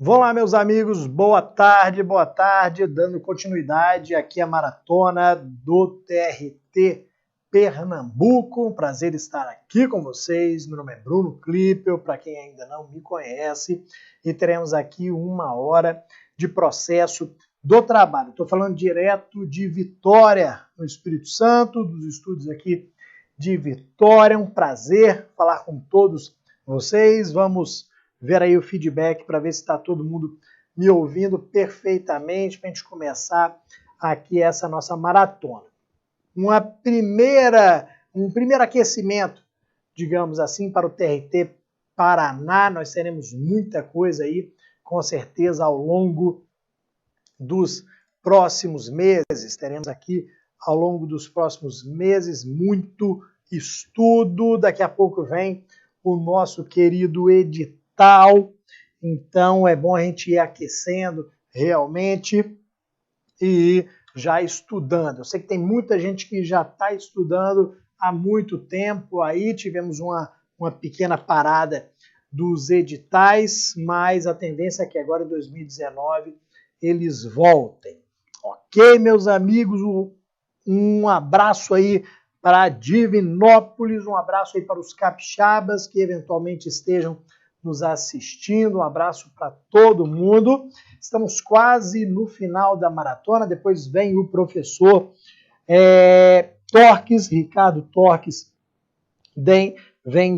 Vamos lá, meus amigos, boa tarde, dando continuidade aqui à maratona do TRT Pernambuco. Um prazer estar aqui com vocês. Meu nome é Bruno Klippel, para quem ainda não me conhece, e teremos aqui 1 hora de processo do trabalho. Estou falando direto de Vitória, no Espírito Santo, dos estúdios aqui de Vitória. Um prazer falar com todos vocês. Vamos ver aí o feedback para ver se está todo mundo me ouvindo perfeitamente para a gente começar aqui essa nossa maratona. Um primeiro aquecimento, digamos assim, para o TRT Paraná. Nós teremos muita coisa aí, com certeza, ao longo dos próximos meses. Teremos aqui, ao longo dos próximos meses, muito estudo. Daqui a pouco vem o nosso querido edital. Então é bom a gente ir aquecendo realmente e já estudando. Eu sei que tem muita gente que já está estudando há muito tempo. Aí tivemos uma pequena parada dos editais, mas a tendência é que agora em 2019 eles voltem. Ok, meus amigos? Um abraço aí para Divinópolis, um abraço aí para os capixabas que eventualmente estejam nos assistindo, um abraço para todo mundo. Estamos quase no final da maratona, depois vem o professor Torques, Ricardo Torques, vem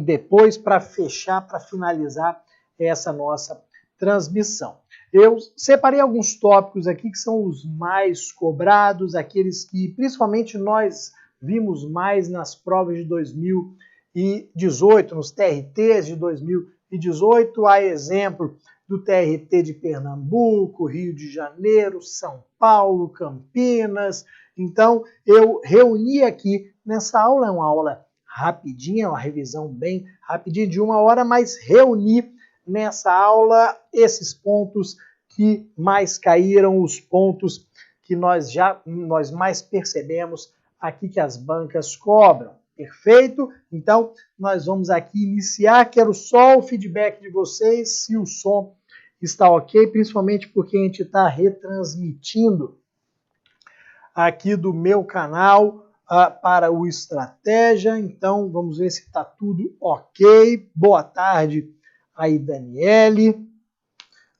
depois para fechar, para finalizar essa nossa transmissão. Eu separei alguns tópicos aqui que são os mais cobrados, aqueles que principalmente nós vimos mais nas provas de 2018, nos TRTs de 2018, a exemplo do TRT de Pernambuco, Rio de Janeiro, São Paulo, Campinas. Então, eu reuni aqui nessa aula, é uma aula rapidinha, uma revisão bem rapidinha de 1 hora, mas reuni nessa aula esses pontos que mais caíram, os pontos que nós mais percebemos aqui que as bancas cobram. Perfeito? Então, nós vamos aqui iniciar. Quero só o feedback de vocês, se o som está ok, principalmente porque a gente está retransmitindo aqui do meu canal para o Estratégia. Então, vamos ver se está tudo ok. Boa tarde aí, Daniele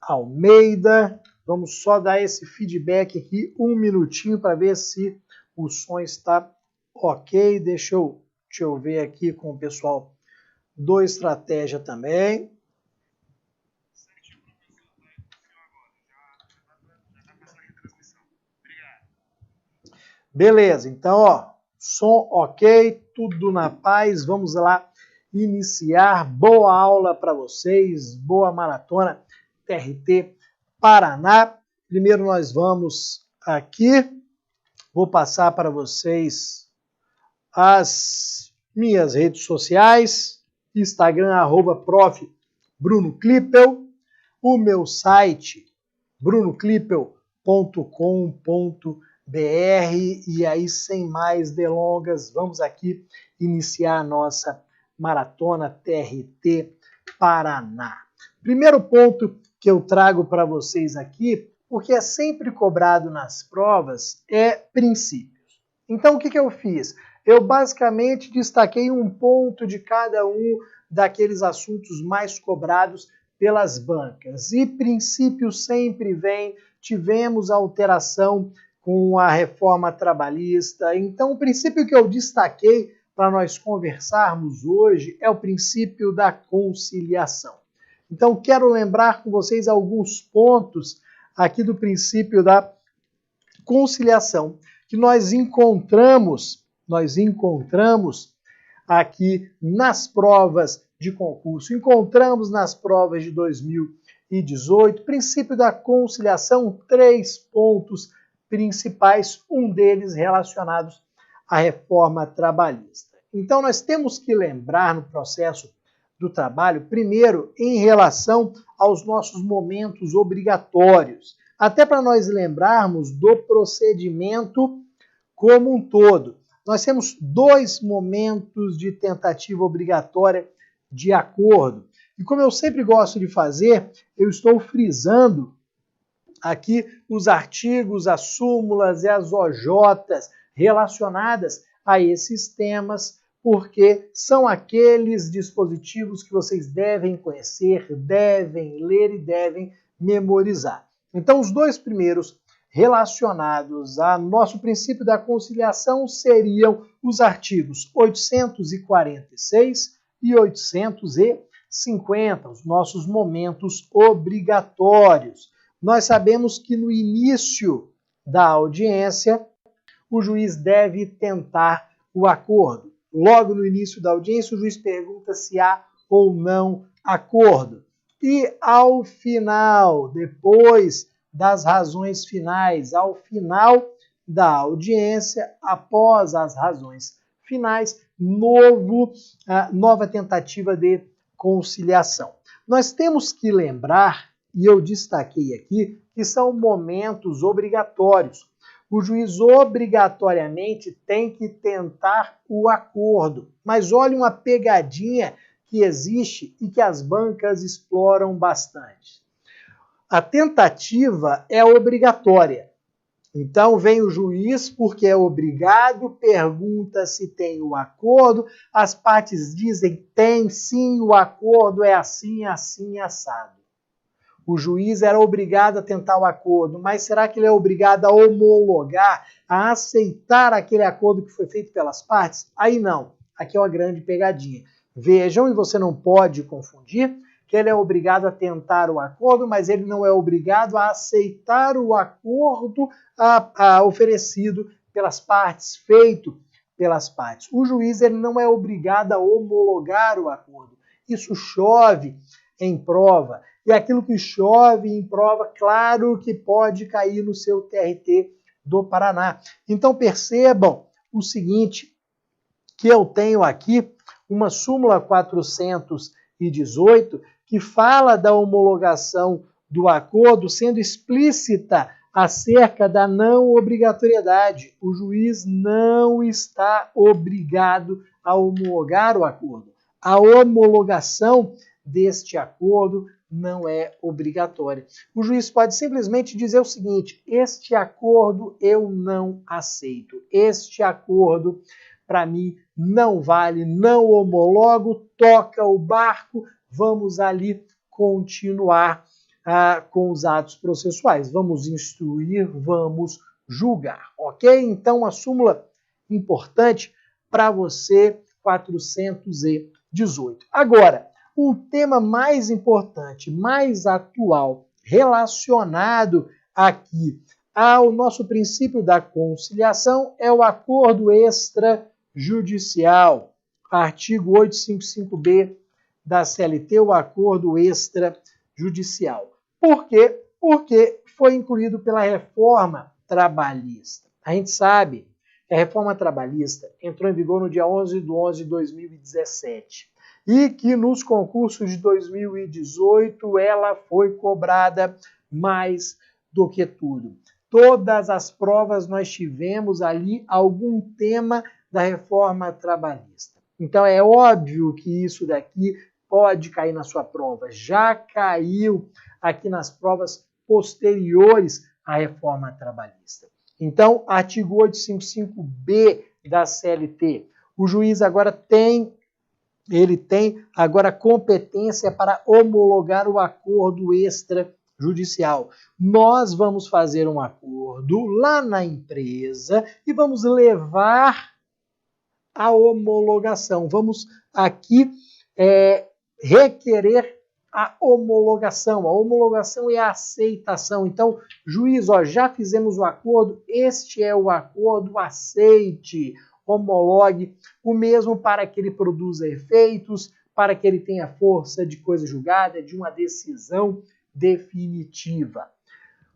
Almeida. Vamos só dar esse feedback aqui, 1 minutinho, para ver se o som está ok. Deixa eu ver aqui com o pessoal do Estratégia também. Beleza, então, ó, som ok, tudo na paz. Vamos lá iniciar. Boa aula para vocês, boa maratona TRT Paraná. Primeiro nós vamos aqui, vou passar para vocês as minhas redes sociais, Instagram, @prof. Bruno Klippel, o meu site, brunoklippel.com.br, e aí, sem mais delongas, vamos aqui iniciar a nossa maratona TRT Paraná. Primeiro ponto que eu trago para vocês aqui, porque é sempre cobrado nas provas, é princípios. Então, o que eu fiz? Eu basicamente destaquei um ponto de cada um daqueles assuntos mais cobrados pelas bancas. E princípio sempre vem, tivemos alteração com a reforma trabalhista. Então, o princípio que eu destaquei para nós conversarmos hoje é o princípio da conciliação. Então, quero lembrar com vocês alguns pontos aqui do princípio da conciliação que nós encontramos aqui nas provas de concurso, encontramos nas provas de 2018, princípio da conciliação, 3 pontos principais, um deles relacionados à reforma trabalhista. Então, nós temos que lembrar no processo do trabalho, primeiro, em relação aos nossos momentos obrigatórios, até para nós lembrarmos do procedimento como um todo. Nós temos 2 momentos de tentativa obrigatória de acordo. E como eu sempre gosto de fazer, eu estou frisando aqui os artigos, as súmulas e as OJs relacionadas a esses temas, porque são aqueles dispositivos que vocês devem conhecer, devem ler e devem memorizar. Então, os dois primeiros relacionados ao nosso princípio da conciliação seriam os artigos 846 e 850, os nossos momentos obrigatórios. Nós sabemos que no início da audiência, o juiz deve tentar o acordo. Logo no início da audiência, o juiz pergunta se há ou não acordo. E ao final, depois das razões finais, ao final da audiência, após as razões finais, nova tentativa de conciliação. Nós temos que lembrar, e eu destaquei aqui, que são momentos obrigatórios. O juiz obrigatoriamente tem que tentar o acordo. Mas olha uma pegadinha que existe e que as bancas exploram bastante. A tentativa é obrigatória. Então vem o juiz, porque é obrigado, pergunta se tem o acordo, as partes dizem tem sim, o acordo é assim, assim, assado. O juiz era obrigado a tentar o acordo, mas será que ele é obrigado a homologar, a aceitar aquele acordo que foi feito pelas partes? Aí não, aqui é uma grande pegadinha. Vejam, e você não pode confundir, que ele é obrigado a tentar o acordo, mas ele não é obrigado a aceitar o acordo oferecido pelas partes, feito pelas partes. O juiz ele não é obrigado a homologar o acordo. Isso chove em prova. E aquilo que chove em prova, claro que pode cair no seu TRT do Paraná. Então percebam o seguinte, que eu tenho aqui uma súmula 418 que fala da homologação do acordo sendo explícita acerca da não obrigatoriedade. O juiz não está obrigado a homologar o acordo. A homologação deste acordo não é obrigatória. O juiz pode simplesmente dizer o seguinte: este acordo eu não aceito. Este acordo, para mim, não vale, não homologo, toca o barco, vamos ali continuar com os atos processuais. Vamos instruir, vamos julgar, ok? Então, a súmula importante para você, 418. Agora, o tema mais importante, mais atual, relacionado aqui ao nosso princípio da conciliação é o acordo extrajudicial. Artigo 855B da CLT, o acordo extrajudicial. Por quê? Porque foi incluído pela reforma trabalhista. A gente sabe que a reforma trabalhista entrou em vigor no dia 11/11/2017 e que nos concursos de 2018 ela foi cobrada mais do que tudo. Todas as provas nós tivemos ali algum tema da reforma trabalhista. Então é óbvio que isso daqui pode cair na sua prova. Já caiu aqui nas provas posteriores à reforma trabalhista. Então, artigo 855B da CLT. O juiz agora tem agora competência para homologar o acordo extrajudicial. Nós vamos fazer um acordo lá na empresa e vamos levar a homologação. Vamos aqui requerer a homologação. A homologação é a aceitação. Então, juiz, já fizemos o acordo, este é o acordo, aceite, homologue, o mesmo para que ele produza efeitos, para que ele tenha força de coisa julgada, de uma decisão definitiva.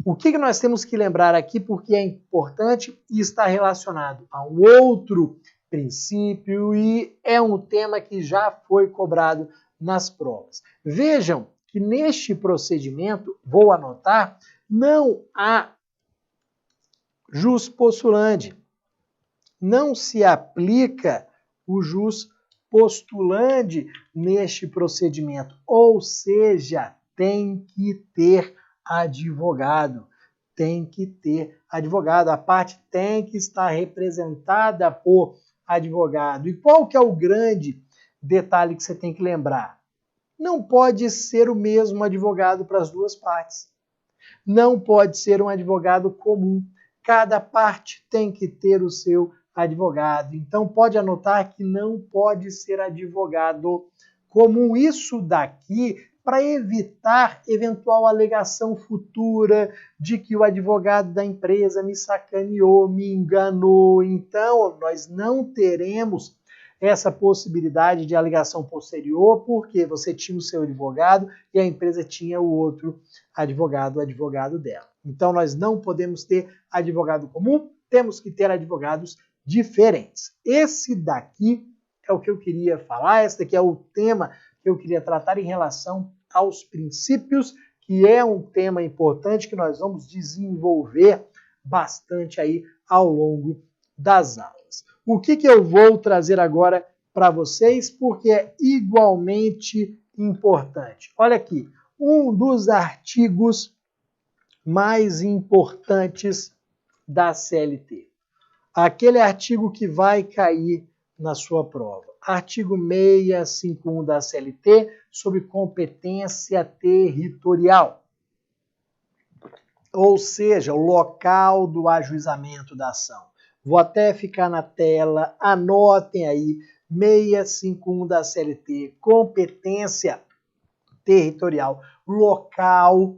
O que nós temos que lembrar aqui, porque é importante e está relacionado a um outro princípio e é um tema que já foi cobrado nas provas. Vejam que neste procedimento, vou anotar, não há jus postulandi. Não se aplica o jus postulante neste procedimento, ou seja, tem que ter advogado. Tem que ter advogado, a parte tem que estar representada por advogado. E qual que é o grande detalhe que você tem que lembrar? Não pode ser o mesmo advogado para as duas partes. Não pode ser um advogado comum. Cada parte tem que ter o seu advogado. Então pode anotar que não pode ser advogado comum. Isso daqui para evitar eventual alegação futura de que o advogado da empresa me sacaneou, me enganou. Então, nós não teremos essa possibilidade de alegação posterior, porque você tinha o seu advogado e a empresa tinha o outro advogado, o advogado dela. Então, nós não podemos ter advogado comum, temos que ter advogados diferentes. Esse daqui é o que eu queria falar, esse daqui é o tema que eu queria tratar em relação aos princípios, que é um tema importante que nós vamos desenvolver bastante aí ao longo das aulas. O que eu vou trazer agora para vocês, porque é igualmente importante. Olha aqui, um dos artigos mais importantes da CLT. Aquele artigo que vai cair na sua prova. Artigo 651 da CLT sobre competência territorial. Ou seja, o local do ajuizamento da ação. Vou até ficar na tela, anotem aí, 651 da CLT, competência territorial, local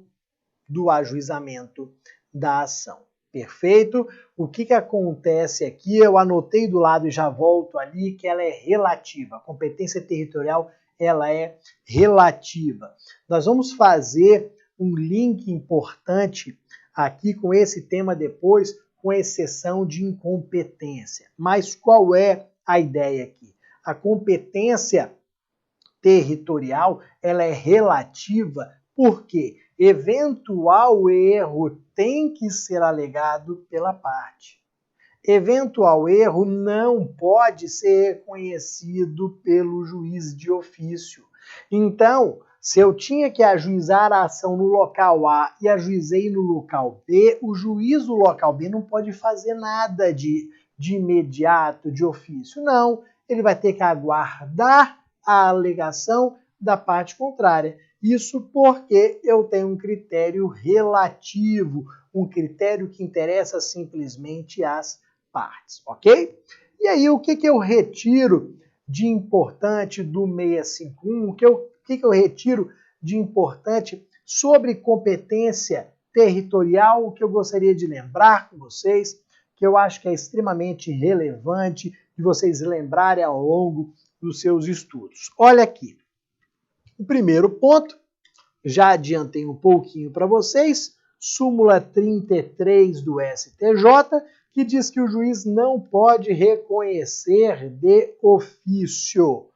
do ajuizamento da ação. Perfeito? O que acontece aqui? Eu anotei do lado e já volto ali que ela é relativa. A competência territorial, ela é relativa. Nós vamos fazer um link importante aqui com esse tema depois, com exceção de incompetência. Mas qual é a ideia aqui? A competência territorial, ela é relativa porque eventual erro tem que ser alegado pela parte. Eventual erro não pode ser reconhecido pelo juiz de ofício. Então, se eu tinha que ajuizar a ação no local A e ajuizei no local B, o juiz do local B não pode fazer nada de imediato, de ofício. Não, ele vai ter que aguardar a alegação da parte contrária. Isso porque eu tenho um critério relativo, um critério que interessa simplesmente às partes, ok? E aí, o que eu retiro de importante do 651? O que eu retiro de importante sobre competência territorial? O que eu gostaria de lembrar com vocês, que eu acho que é extremamente relevante de vocês lembrarem ao longo dos seus estudos. Olha aqui. O primeiro ponto, já adiantei um pouquinho para vocês, súmula 33 do STJ, que diz que o juiz não pode reconhecer de ofício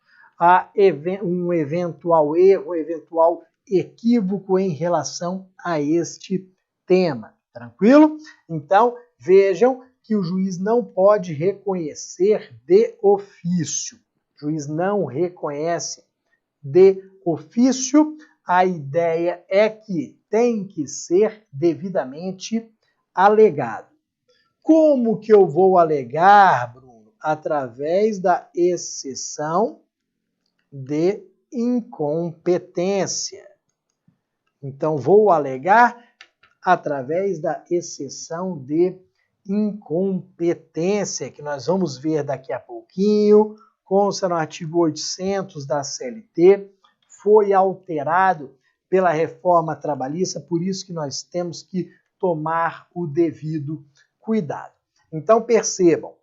um eventual erro, um eventual equívoco em relação a este tema. Tranquilo? Então, vejam que o juiz não pode reconhecer de ofício. O juiz não reconhece de ofício. A ideia é que tem que ser devidamente alegado. Como que eu vou alegar, Bruno? Através da exceção de incompetência. Então, vou alegar através da exceção de incompetência, que nós vamos ver daqui a pouquinho, consta no artigo 800 da CLT, foi alterado pela reforma trabalhista, por isso que nós temos que tomar o devido cuidado. Então percebam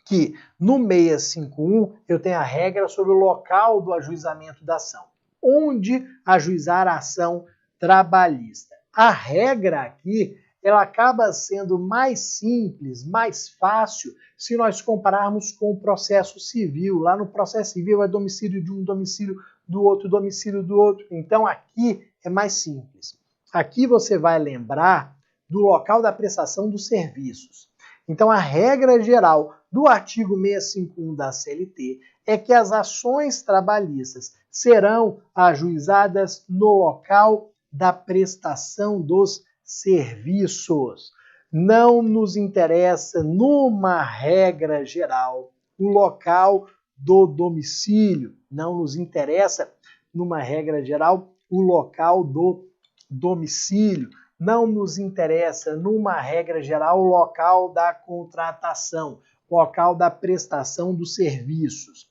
que no 651 eu tenho a regra sobre o local do ajuizamento da ação, onde ajuizar a ação trabalhista. A regra aqui, ela acaba sendo mais simples, mais fácil, se nós compararmos com o processo civil. Lá no processo civil é domicílio de um, domicílio do outro, domicílio do outro. Então aqui é mais simples. Aqui você vai lembrar do local da prestação dos serviços. Então a regra geral do artigo 651 da CLT é que as ações trabalhistas serão ajuizadas no local da prestação dos serviços. Não nos interessa, numa regra geral, o local do domicílio. Não nos interessa, numa regra geral, o local do domicílio. Não nos interessa, numa regra geral, o local da contratação, local da prestação dos serviços.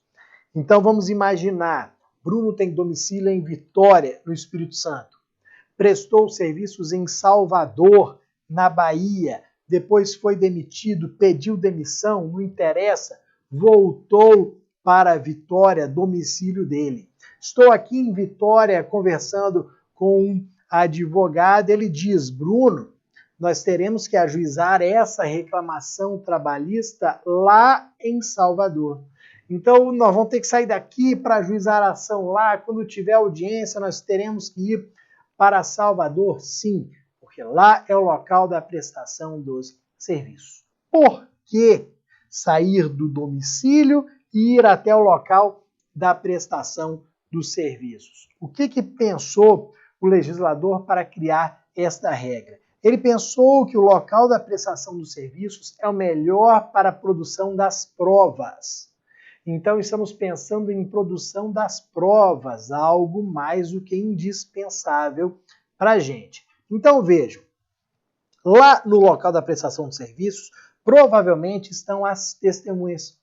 Então vamos imaginar, Bruno tem domicílio em Vitória, no Espírito Santo. Prestou serviços em Salvador, na Bahia, depois foi demitido, pediu demissão, não interessa, voltou para Vitória, domicílio dele. Estou aqui em Vitória conversando com um advogado, ele diz, Bruno, nós teremos que ajuizar essa reclamação trabalhista lá em Salvador. Então, nós vamos ter que sair daqui para ajuizar a ação lá. Quando tiver audiência, nós teremos que ir para Salvador? Sim, porque lá é o local da prestação dos serviços. Por que sair do domicílio e ir até o local da prestação dos serviços? O que pensou o legislador para criar esta regra? Ele pensou que o local da prestação dos serviços é o melhor para a produção das provas. Então, estamos pensando em produção das provas, algo mais do que indispensável para a gente. Então, vejam, lá no local da prestação de serviços, provavelmente estão as testemunhas,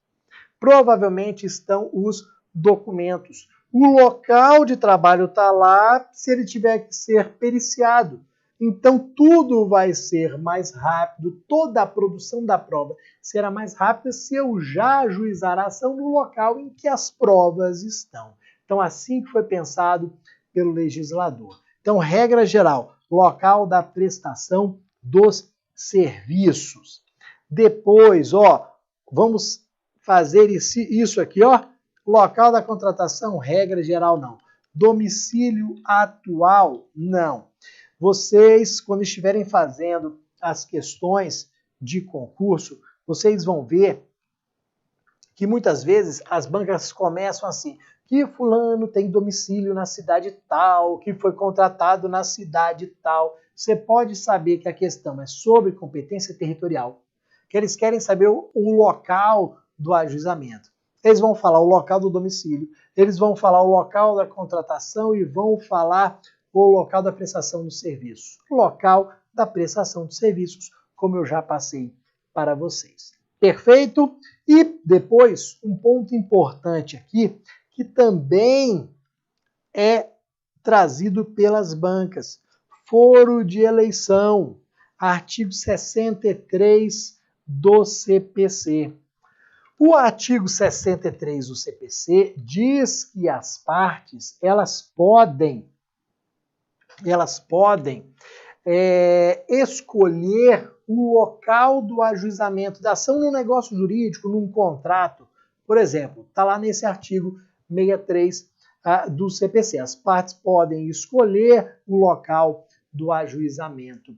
provavelmente estão os documentos. O local de trabalho está lá se ele tiver que ser periciado. Então, tudo vai ser mais rápido, toda a produção da prova será mais rápida se eu já ajuizar a ação no local em que as provas estão. Então, assim que foi pensado pelo legislador. Então, regra geral, local da prestação dos serviços. Depois, vamos fazer isso aqui, local da contratação, regra geral não. Domicílio atual, não. Vocês, quando estiverem fazendo as questões de concurso, vocês vão ver que muitas vezes as bancas começam assim, que fulano tem domicílio na cidade tal, que foi contratado na cidade tal. Você pode saber que a questão é sobre competência territorial, que eles querem saber o local do ajuizamento. Eles vão falar o local do domicílio, eles vão falar o local da contratação e vão falar o local da prestação dos serviços. Local da prestação de serviços, como eu já passei para vocês. Perfeito? E depois, um ponto importante aqui, que também é trazido pelas bancas. Foro de eleição, artigo 63 do CPC. O artigo 63 do CPC diz que as partes, elas podem escolher o local do ajuizamento da ação num negócio jurídico, num contrato. Por exemplo, está lá nesse artigo 63 do CPC. As partes podem escolher o local do ajuizamento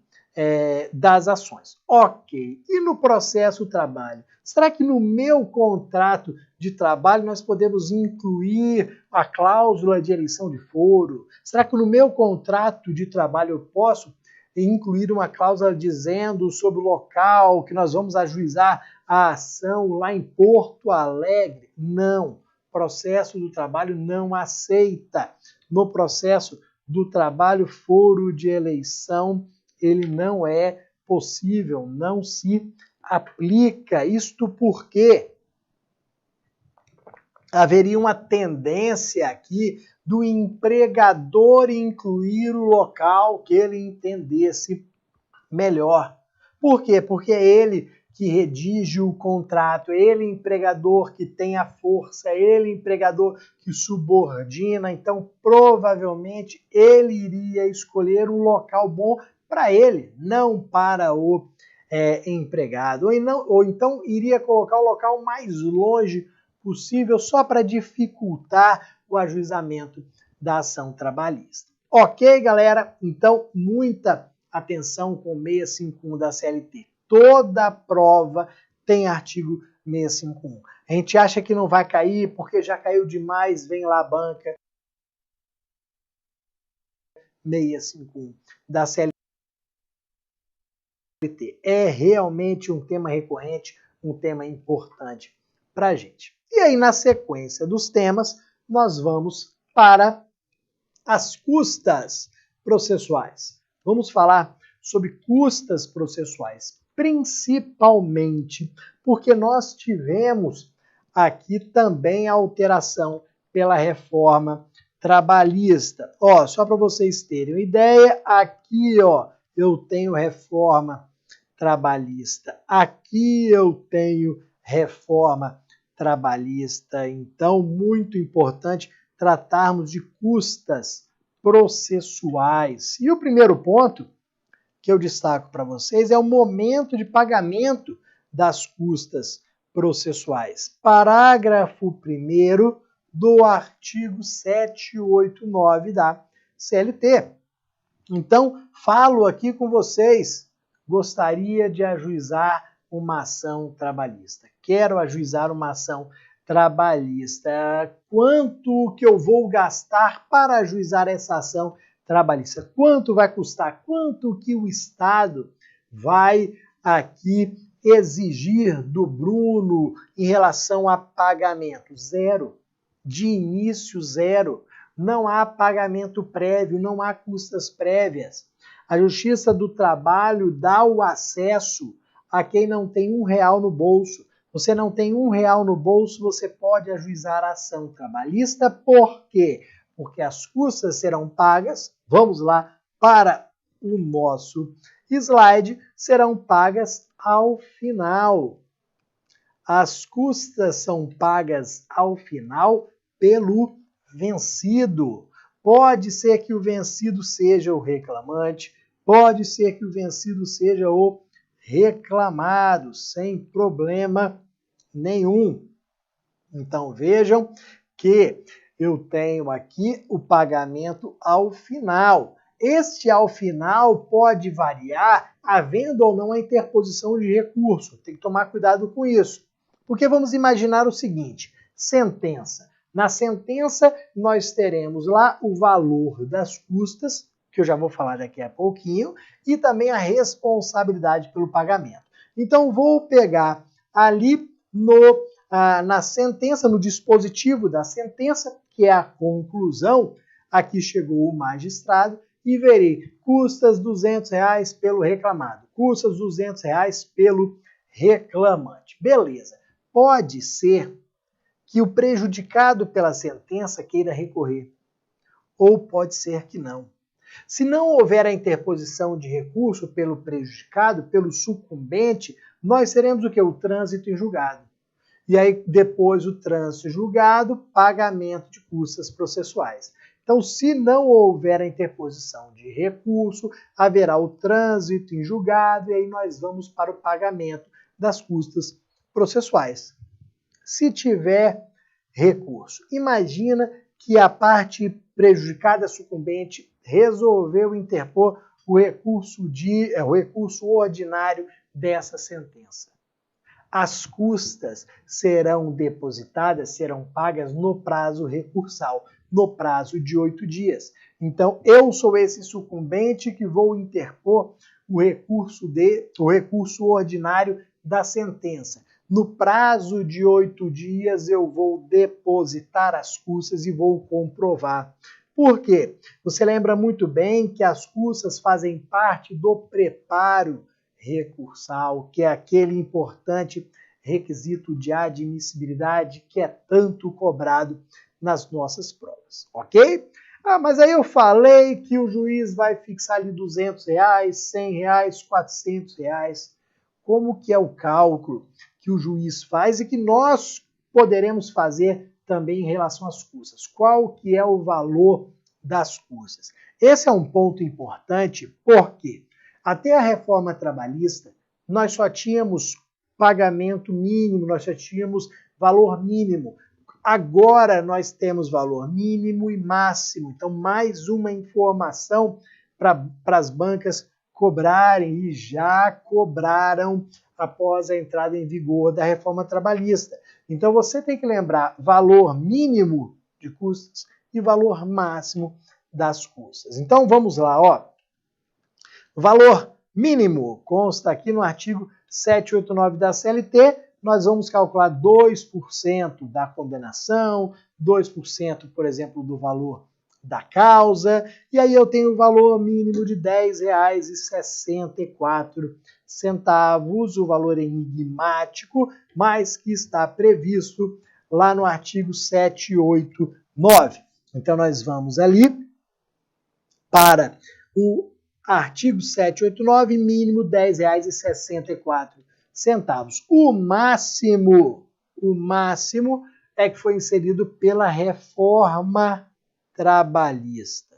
das ações. Ok. E no processo trabalho? Será que no meu contrato de trabalho nós podemos incluir a cláusula de eleição de foro? Será que no meu contrato de trabalho eu posso incluir uma cláusula dizendo sobre o local que nós vamos ajuizar a ação lá em Porto Alegre? Não. O processo do trabalho não aceita. No processo do trabalho, foro de eleição, ele não é possível, não se aplica. Isto porque haveria uma tendência aqui do empregador incluir o local que ele entendesse melhor. Por quê? Porque é ele que redige o contrato, é ele empregador que tem a força, é ele empregador que subordina, então provavelmente ele iria escolher um local bom para ele, não para o empregado, ou então iria colocar o local mais longe possível só para dificultar o ajuizamento da ação trabalhista. Ok, galera? Então, muita atenção com 651 da CLT. Toda prova tem artigo 651. A gente acha que não vai cair porque já caiu demais, vem lá a banca 651 da CLT. É realmente um tema recorrente, um tema importante para a gente. E aí, na sequência dos temas, nós vamos para as custas processuais. Vamos falar sobre custas processuais, principalmente porque nós tivemos aqui também a alteração pela reforma trabalhista. Ó, só para vocês terem uma ideia, aqui, ó, eu tenho reforma trabalhista. Aqui eu tenho reforma trabalhista. Então, muito importante tratarmos de custas processuais. E o primeiro ponto que eu destaco para vocês é o momento de pagamento das custas processuais. Parágrafo 1º do artigo 789 da CLT. Então, falo aqui com vocês, gostaria de ajuizar uma ação trabalhista. Quero ajuizar uma ação trabalhista. Quanto que eu vou gastar para ajuizar essa ação trabalhista? Quanto vai custar? Quanto que o Estado vai aqui exigir do Bruno em relação a pagamento? Zero. De início, zero. Não há pagamento prévio, não há custas prévias. A Justiça do Trabalho dá o acesso a quem não tem R$1 no bolso. Você não tem R$1 no bolso, você pode ajuizar a ação trabalhista. Por quê? Porque as custas serão pagas, vamos lá para o nosso slide, serão pagas ao final. As custas são pagas ao final pelo vencido. Pode ser que o vencido seja o reclamante, pode ser que o vencido seja o reclamado, sem problema nenhum. Então vejam que eu tenho aqui o pagamento ao final. Este ao final pode variar havendo ou não a interposição de recurso. Tem que tomar cuidado com isso. Porque vamos imaginar o seguinte, sentença. Na sentença, nós teremos lá o valor das custas, que eu já vou falar daqui a pouquinho, e também a responsabilidade pelo pagamento. Então, vou pegar ali na sentença, no dispositivo da sentença, que é a conclusão, aqui chegou o magistrado, e verei custas R$200 pelo reclamado, custas R$200 pelo reclamante. Beleza. Pode ser que o prejudicado pela sentença queira recorrer, ou pode ser que não. Se não houver a interposição de recurso pelo prejudicado, pelo sucumbente, nós teremos o quê? O trânsito em julgado. E aí, depois o trânsito em julgado, pagamento de custas processuais. Então, se não houver a interposição de recurso, haverá o trânsito em julgado e aí nós vamos para o pagamento das custas processuais. Se tiver recurso, imagina que a parte prejudicada sucumbente resolveu interpor o recurso ordinário dessa sentença. As custas serão depositadas, serão pagas no prazo recursal, no prazo de 8 dias. Então, eu sou esse sucumbente que vou interpor o recurso ordinário da sentença. No prazo de 8 dias, eu vou depositar as custas e vou comprovar. Por quê? Você lembra muito bem que as custas fazem parte do preparo recursal, que é aquele importante requisito de admissibilidade que é tanto cobrado nas nossas provas, ok? Mas aí eu falei que o juiz vai fixar ali R$200, R$100, R$400. Como que é o cálculo que o juiz faz e que nós poderemos fazer também em relação às custas? Qual que é o valor das custas? Esse é um ponto importante porque até a reforma trabalhista nós só tínhamos pagamento mínimo, nós só tínhamos valor mínimo. Agora nós temos valor mínimo e máximo. Então, mais uma informação para as bancas cobrarem e já cobraram após a entrada em vigor da reforma trabalhista. Então você tem que lembrar valor mínimo de custas e valor máximo das custas. Então vamos lá, ó. Valor mínimo consta aqui no artigo 789 da CLT. Nós vamos calcular 2% da condenação, 2%, por exemplo, do valor da causa, e aí eu tenho o valor mínimo de R$ 10,64, o valor enigmático, mas que está previsto lá no artigo 789. Então nós vamos ali para o artigo 789, mínimo R$ 10,64. O máximo é que foi inserido pela reforma trabalhista.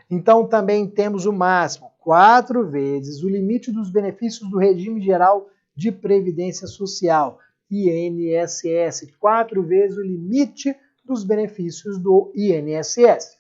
Então também temos o máximo, 4 vezes o limite dos benefícios do regime geral de previdência social, INSS, 4 vezes o limite dos benefícios do INSS.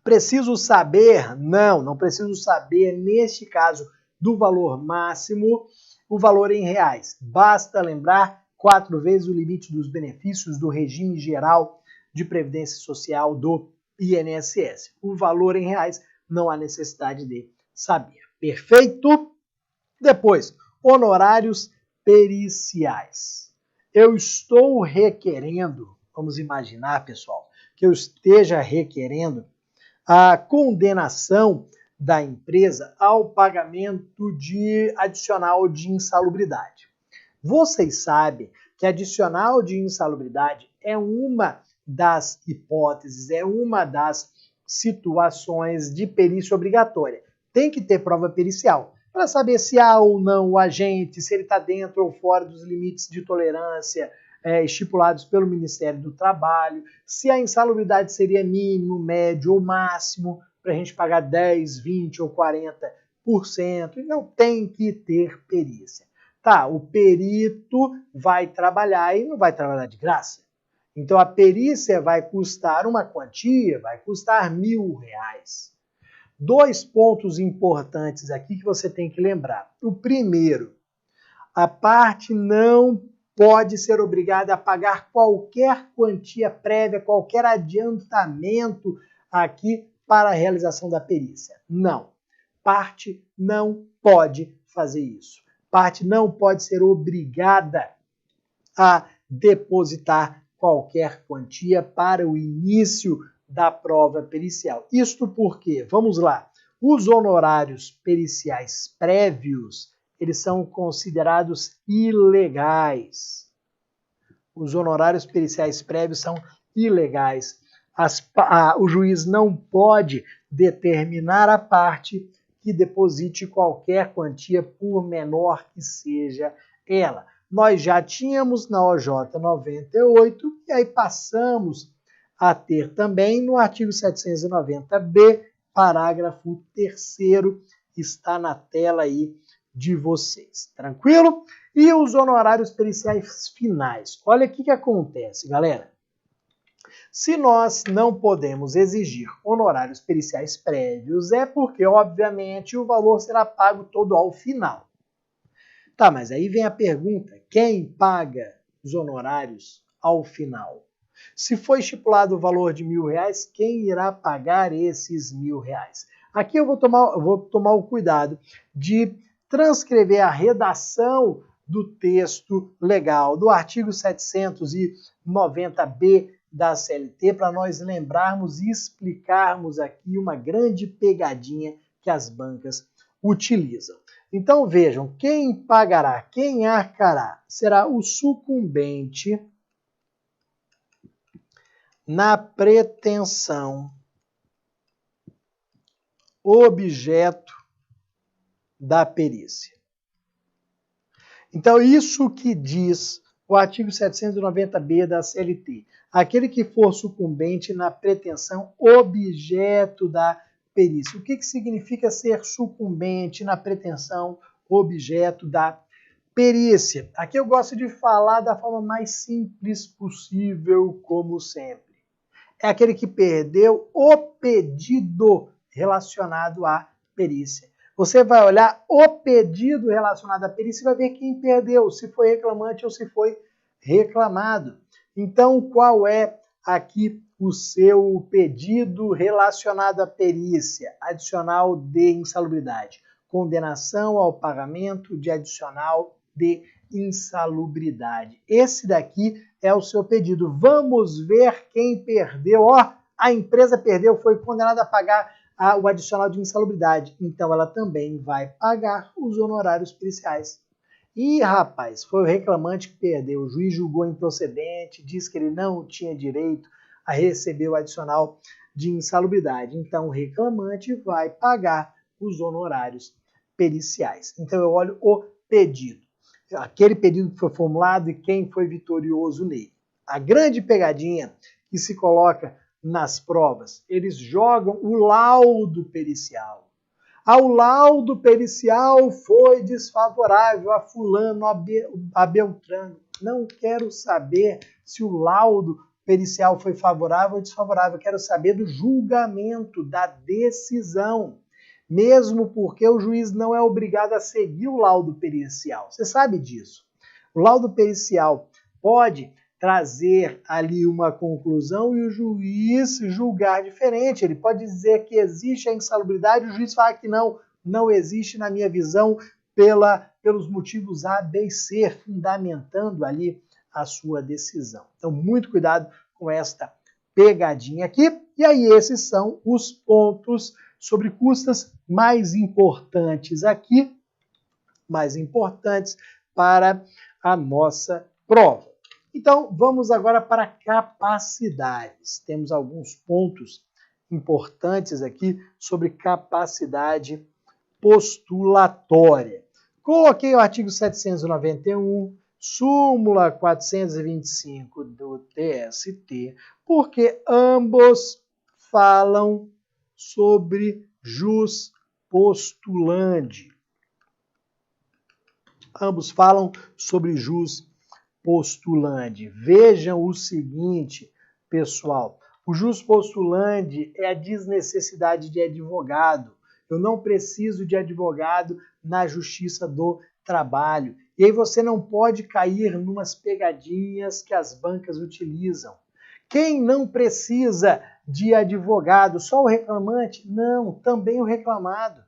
Preciso saber? Não preciso saber, neste caso, do valor máximo, o valor em reais. Basta lembrar 4 vezes o limite dos benefícios do regime geral de previdência social do INSS. O valor em reais não há necessidade de saber. Perfeito? Depois, honorários periciais. Eu estou requerendo, vamos imaginar, pessoal, que eu esteja requerendo a condenação da empresa ao pagamento de adicional de insalubridade. Vocês sabem que adicional de insalubridade é uma das hipóteses, é uma das situações de perícia obrigatória. Tem que ter prova pericial para saber se há ou não o agente, se ele está dentro ou fora dos limites de tolerância estipulados pelo Ministério do Trabalho, se a insalubridade seria mínimo, médio ou máximo, para a gente pagar 10, 20 ou 40%. Então tem que ter perícia. Tá, o perito vai trabalhar e não vai trabalhar de graça. Então a perícia vai custar uma quantia, vai custar R$1.000. 2 pontos importantes aqui que você tem que lembrar. O primeiro, a parte não pode ser obrigada a pagar qualquer quantia prévia, qualquer adiantamento aqui para a realização da perícia. Não. Parte não pode fazer isso. Parte não pode ser obrigada a depositar qualquer quantia para o início da prova pericial. Isto porque, vamos lá, os honorários periciais prévios, eles são considerados ilegais. Os honorários periciais prévios são ilegais. O juiz não pode determinar a parte que deposite qualquer quantia, por menor que seja ela. Nós já tínhamos na OJ 98 e aí passamos a ter também no artigo 790b, parágrafo 3º, está na tela aí de vocês. Tranquilo? E os honorários periciais finais. Olha o que acontece, galera. Se nós não podemos exigir honorários periciais prévios, é porque, obviamente, o valor será pago todo ao final. Tá, mas aí vem a pergunta, quem paga os honorários ao final? Se foi estipulado o valor de R$1.000, quem irá pagar esses R$1.000? Aqui eu vou tomar o cuidado de transcrever a redação do texto legal, do artigo 790b da CLT, para nós lembrarmos e explicarmos aqui uma grande pegadinha que as bancas utilizam. Então vejam, quem pagará, quem arcará, será o sucumbente na pretensão objeto da perícia. Então, isso que diz o artigo 790b da CLT. Aquele que for sucumbente na pretensão objeto da perícia. O que significa ser sucumbente na pretensão objeto da perícia? Aqui eu gosto de falar da forma mais simples possível, como sempre. É aquele que perdeu o pedido relacionado à perícia. Você vai olhar o pedido relacionado à perícia e vai ver quem perdeu, se foi reclamante ou se foi reclamado. Então, qual é aqui o seu pedido relacionado à perícia? Adicional de insalubridade. Condenação ao pagamento de adicional de insalubridade. Esse daqui é o seu pedido. Vamos ver quem perdeu. Ó, a empresa perdeu, foi condenada a pagar o adicional de insalubridade. Então, ela também vai pagar os honorários periciais. Ih, rapaz, foi o reclamante que perdeu. O juiz julgou improcedente, disse que ele não tinha direito a receber o adicional de insalubridade. Então, o reclamante vai pagar os honorários periciais. Então, eu olho o pedido. Aquele pedido que foi formulado e quem foi vitorioso nele. A grande pegadinha que se coloca nas provas, eles jogam o laudo pericial. O laudo pericial foi desfavorável a fulano, a Beltrano. Não quero saber se o laudo pericial foi favorável ou desfavorável. Quero saber do julgamento, da decisão. Mesmo porque o juiz não é obrigado a seguir o laudo pericial. Você sabe disso. O laudo pericial pode trazer ali uma conclusão e o juiz julgar diferente. Ele pode dizer que existe a insalubridade, o juiz fala que não existe na minha visão pelos motivos A, B e C, fundamentando ali a sua decisão. Então, muito cuidado com esta pegadinha aqui. E aí, esses são os pontos sobre custas mais importantes aqui, mais importantes para a nossa prova. Então, vamos agora para capacidades. Temos alguns pontos importantes aqui sobre capacidade postulatória. Coloquei o artigo 791, súmula 425 do TST, porque ambos falam sobre jus postulandi. Ambos falam sobre jus postulandi. Vejam o seguinte, pessoal. O jus postulandi é a desnecessidade de advogado. Eu não preciso de advogado na Justiça do Trabalho. E aí você não pode cair numas pegadinhas que as bancas utilizam. Quem não precisa de advogado? Só o reclamante? Não, também o reclamado.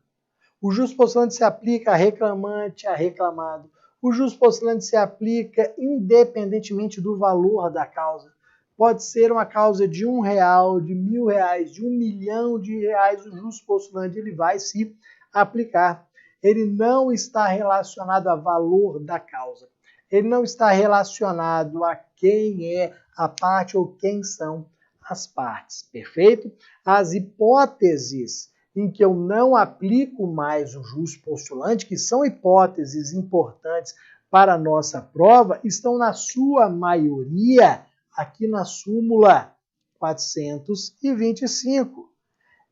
O jus postulandi se aplica a reclamante, a reclamado. O jus postulandi se aplica independentemente do valor da causa. Pode ser uma causa de R$1, de R$1.000, de R$1 milhão, o jus postulandi ele vai se aplicar. Ele não está relacionado ao valor da causa. Ele não está relacionado a quem é a parte ou quem são as partes. Perfeito? As hipóteses em que eu não aplico mais o jus postulandi, que são hipóteses importantes para a nossa prova, estão na sua maioria aqui na súmula 425.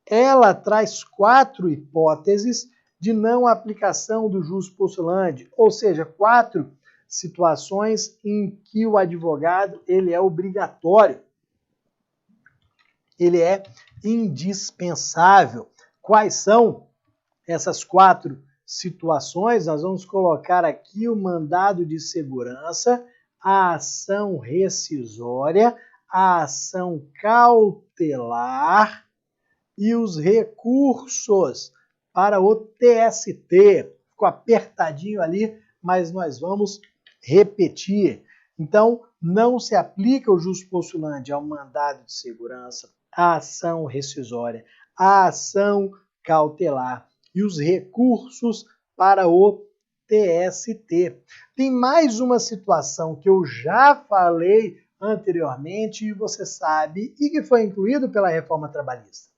Ela traz 4 hipóteses de não aplicação do jus postulandi, ou seja, 4 situações em que o advogado ele é obrigatório, ele é indispensável. Quais são essas 4 situações? Nós vamos colocar aqui o mandado de segurança, a ação rescisória, a ação cautelar e os recursos para o TST. Ficou apertadinho ali, mas nós vamos repetir. Então, não se aplica o jus postulandi ao mandado de segurança, à ação rescisória, a ação cautelar e os recursos para o TST. Tem mais uma situação que eu já falei anteriormente e você sabe e que foi incluído pela reforma trabalhista.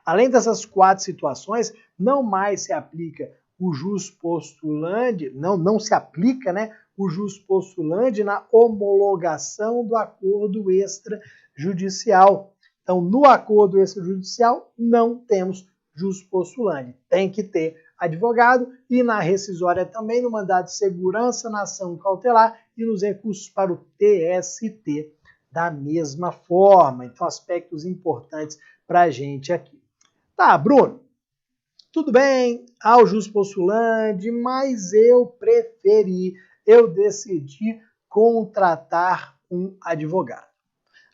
Além dessas 4 situações, não mais se aplica o jus postulandi, não se aplica, né, o jus postulandi na homologação do acordo extrajudicial. Então, no acordo extrajudicial, não temos jus postulandi. Tem que ter advogado e na rescisória também, no mandado de segurança, na ação cautelar e nos recursos para o TST da mesma forma. Então, aspectos importantes para a gente aqui. Tá, Bruno, tudo bem, ao juspostulante, mas eu decidi contratar um advogado.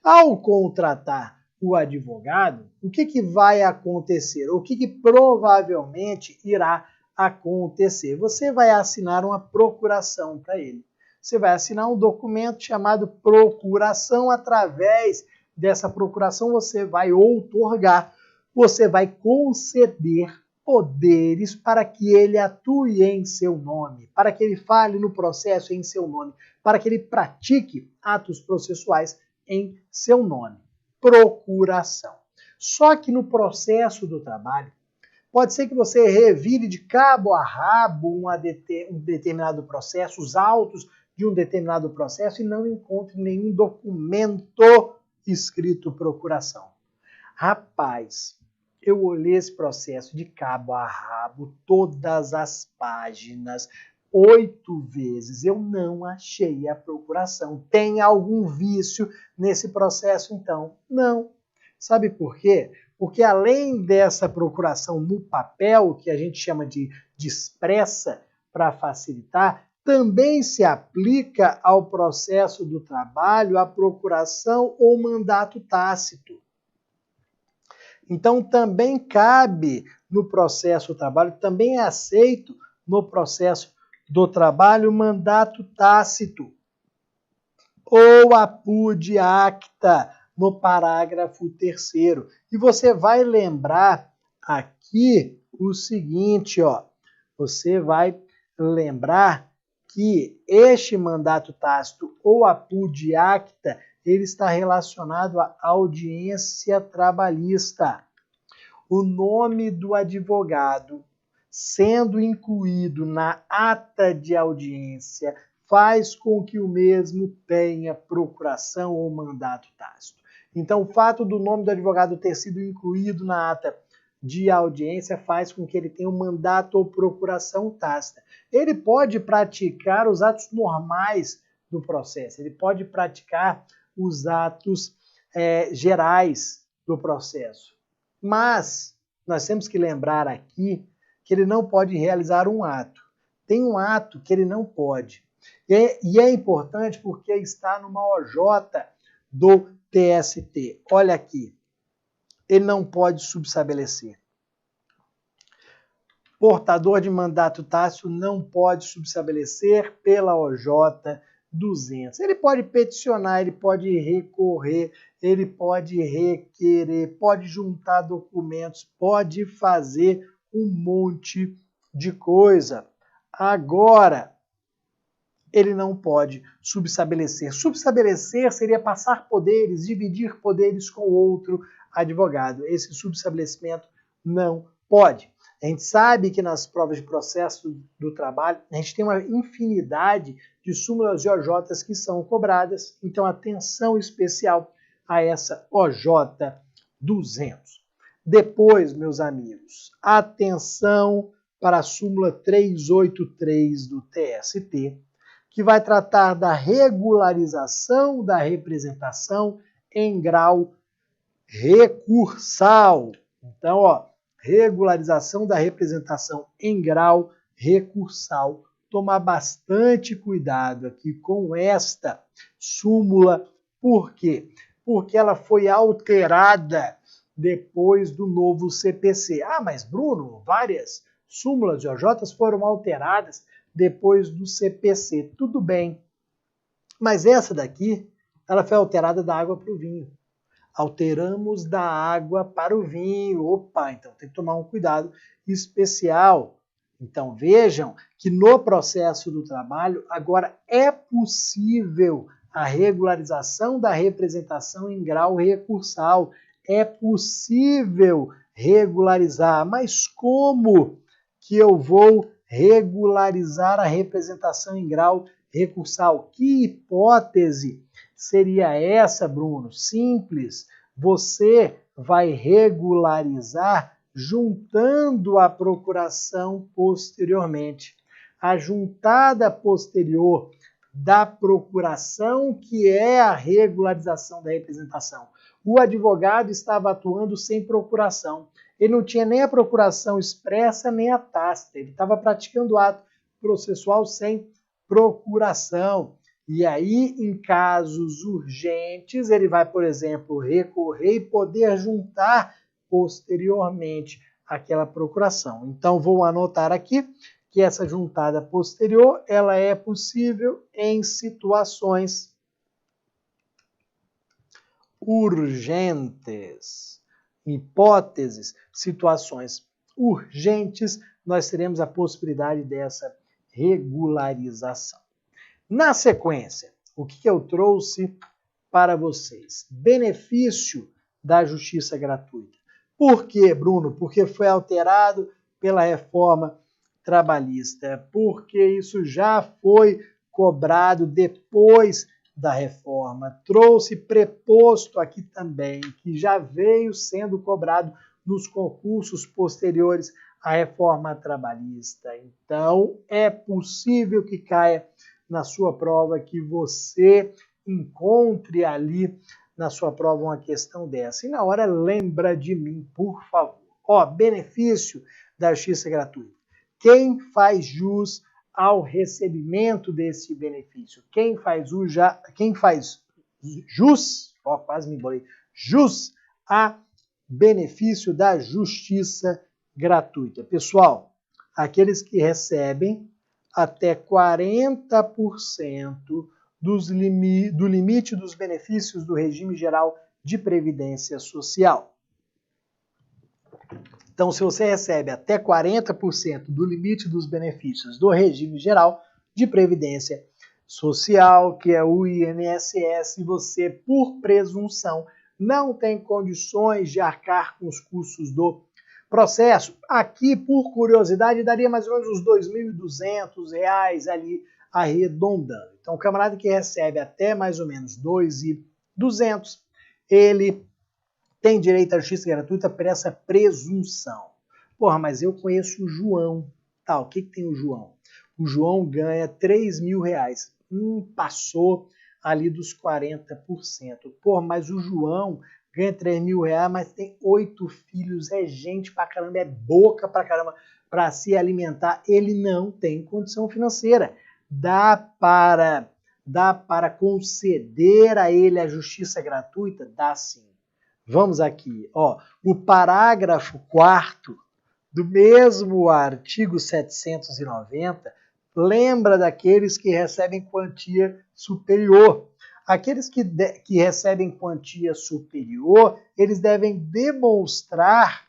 Ao contratar o advogado, o que vai acontecer? O que provavelmente irá acontecer? Você vai assinar uma procuração para ele. Você vai assinar um documento chamado procuração. Através dessa procuração, você vai outorgar, você vai conceder poderes para que ele atue em seu nome, para que ele fale no processo em seu nome, para que ele pratique atos processuais em seu nome. Procuração. Só que no processo do trabalho, pode ser que você revire de cabo a rabo um determinado processo, os autos de um determinado processo, e não encontre nenhum documento escrito procuração. Rapaz, eu olhei esse processo de cabo a rabo, todas as páginas, 8 vezes, eu não achei a procuração. Tem algum vício nesse processo, então? Não. Sabe por quê? Porque além dessa procuração no papel, que a gente chama de expressa para facilitar, também se aplica ao processo do trabalho a procuração ou mandato tácito. Então também cabe no processo do trabalho, também é aceito no processo do trabalho mandato tácito ou apud acta no parágrafo 3º. E você vai lembrar aqui o seguinte, ó, você vai lembrar que este mandato tácito ou apud acta, ele está relacionado à audiência trabalhista. O nome do advogado sendo incluído na ata de audiência faz com que o mesmo tenha procuração ou mandato tácito. Então, o fato do nome do advogado ter sido incluído na ata de audiência faz com que ele tenha um mandato ou procuração tácita. Ele pode praticar os atos normais do processo, ele pode praticar os atos gerais do processo. Mas nós temos que lembrar aqui que ele não pode realizar um ato. Tem um ato que ele não pode. E é importante porque está numa OJ do TST. Olha aqui. Ele não pode subestabelecer. Portador de mandato tácito não pode subestabelecer pela OJ 200. Ele pode peticionar, ele pode recorrer, ele pode requerer, pode juntar documentos, pode fazer um monte de coisa. Agora, ele não pode subestabelecer. Subestabelecer seria passar poderes, dividir poderes com outro advogado. Esse subestabelecimento não pode. A gente sabe que nas provas de processo do trabalho, a gente tem uma infinidade de súmulas de OJs que são cobradas, então atenção especial a essa OJ 200. Depois, meus amigos, atenção para a súmula 383 do TST, que vai tratar da regularização da representação em grau recursal. Então, ó, regularização da representação em grau recursal. Tomar bastante cuidado aqui com esta súmula. Por quê? Porque ela foi alterada depois do novo CPC. Ah, mas Bruno, várias súmulas de OJs foram alteradas depois do CPC. Tudo bem. Mas essa daqui, ela foi alterada da água para o vinho. Alteramos da água para o vinho. Opa, então tem que tomar um cuidado especial. Então vejam que no processo do trabalho agora é possível a regularização da representação em grau recursal. É possível regularizar, mas como que eu vou regularizar a representação em grau recursal? Que hipótese seria essa, Bruno? Simples. Você vai regularizar juntando a procuração posteriormente. A juntada posterior da procuração, que é a regularização da representação. O advogado estava atuando sem procuração. Ele não tinha nem a procuração expressa nem a tácita. Ele estava praticando o ato processual sem procuração. E aí, em casos urgentes, ele vai, por exemplo, recorrer e poder juntar posteriormente aquela procuração. Então, vou anotar aqui que essa juntada posterior ela é possível em situações urgentes. Hipóteses, situações urgentes, nós teremos a possibilidade dessa regularização. Na sequência, o que eu trouxe para vocês? Benefício da justiça gratuita. Por quê, Bruno? Porque foi alterado pela reforma trabalhista, porque isso já foi cobrado depois da reforma. Trouxe preposto aqui também, que já veio sendo cobrado nos concursos posteriores à reforma trabalhista. Então, é possível que caia na sua prova, que você encontre ali na sua prova uma questão dessa. E na hora, lembra de mim, por favor. Ó, benefício da justiça gratuita. Quem faz jus ao recebimento desse benefício? Quem faz jus, ó, quase me embolei, jus a benefício da justiça gratuita. Pessoal, aqueles que recebem até 40% do limite dos benefícios do regime geral de previdência social. Então, se você recebe até 40% do limite dos benefícios do regime geral de previdência social, que é o INSS, você, por presunção, não tem condições de arcar com os custos do processo. Aqui, por curiosidade, daria mais ou menos uns R$ 2.200 ali arredondando. Então, o camarada que recebe até mais ou menos R$ 2.200, ele tem direito à justiça gratuita por essa presunção. Porra, mas eu conheço o João. Tá, o que tem o João? O João ganha R$3.000. Passou ali dos 40%. Porra, mas o João ganha R$3.000, mas tem 8 filhos, é gente pra caramba, é boca pra caramba para se alimentar. Ele não tem condição financeira. Dá para conceder a ele a justiça gratuita? Dá sim. Vamos aqui, ó, o parágrafo 4º do mesmo artigo 790 lembra daqueles que recebem quantia superior. Aqueles que recebem quantia superior, eles devem demonstrar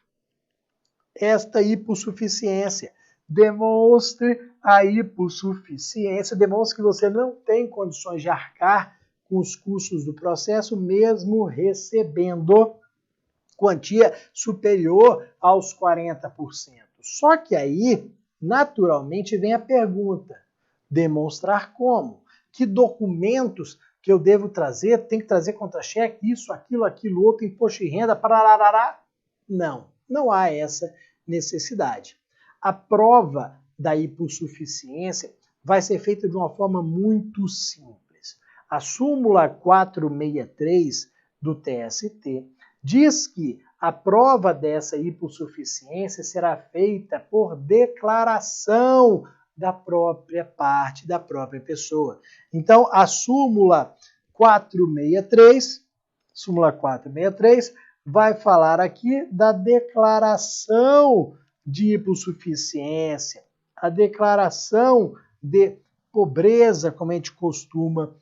esta hipossuficiência. Demonstre a hipossuficiência, demonstre que você não tem condições de arcar com os custos do processo, mesmo recebendo quantia superior aos 40%. Só que aí, naturalmente, vem a pergunta: demonstrar como? Que documentos que eu devo trazer? Tem que trazer contra-cheque, isso, aquilo, outro, imposto de renda, pararará? Não há essa necessidade. A prova da hipossuficiência vai ser feita de uma forma muito simples. A súmula 463 do TST diz que a prova dessa hipossuficiência será feita por declaração da própria parte, da própria pessoa. Então, a súmula 463 vai falar aqui da declaração de hipossuficiência, a declaração de pobreza, como a gente costuma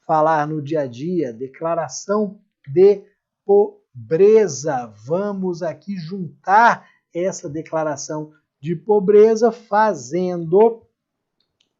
falar no dia a dia, declaração de pobreza. Vamos aqui juntar essa declaração de pobreza fazendo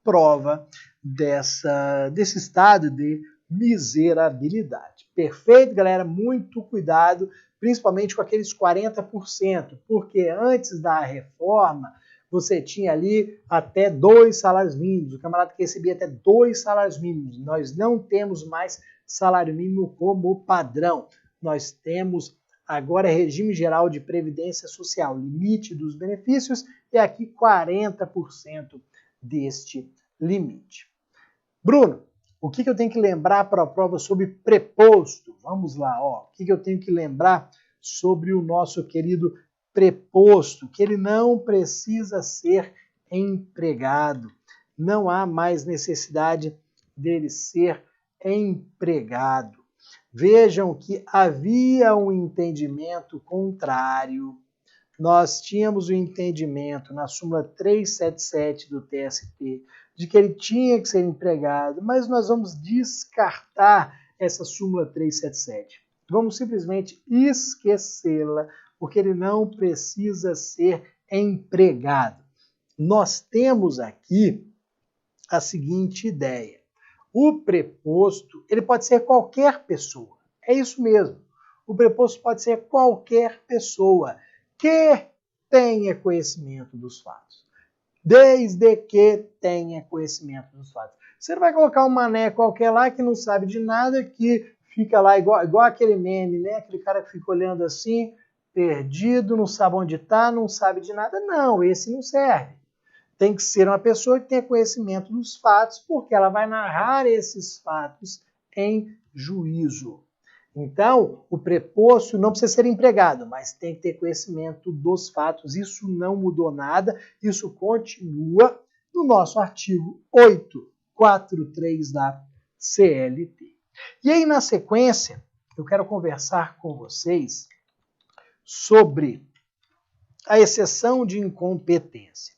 prova desse estado de miserabilidade. Perfeito, galera? Muito cuidado, principalmente com aqueles 40%, porque antes da reforma você tinha ali até 2 salários mínimos, o camarada que recebia até 2 salários mínimos. Nós não temos mais salário mínimo como padrão. Nós temos agora regime geral de previdência social, limite dos benefícios, e aqui 40% deste limite. Bruno, O que eu tenho que lembrar para a prova sobre preposto? Vamos lá, ó. O que eu tenho que lembrar sobre o nosso querido preposto? Que ele não precisa ser empregado. Não há mais necessidade dele ser empregado. Vejam que havia um entendimento contrário. Nós tínhamos o entendimento na súmula 377 do TST de que ele tinha que ser empregado, mas nós vamos descartar essa súmula 377. Vamos simplesmente esquecê-la, porque ele não precisa ser empregado. Nós temos aqui a seguinte ideia. O preposto, ele pode ser qualquer pessoa. É isso mesmo. O preposto pode ser qualquer pessoa que tenha conhecimento dos fatos. Desde que tenha conhecimento dos fatos. Você não vai colocar um mané qualquer lá que não sabe de nada, que fica lá igual aquele meme, né? Aquele cara que fica olhando assim, perdido, não sabe onde está, não sabe de nada. Não, esse não serve. Tem que ser uma pessoa que tenha conhecimento dos fatos, porque ela vai narrar esses fatos em juízo. Então, o preposto não precisa ser empregado, mas tem que ter conhecimento dos fatos. Isso não mudou nada, isso continua no nosso artigo 843 da CLT. E aí, na sequência, eu quero conversar com vocês sobre a exceção de incompetência.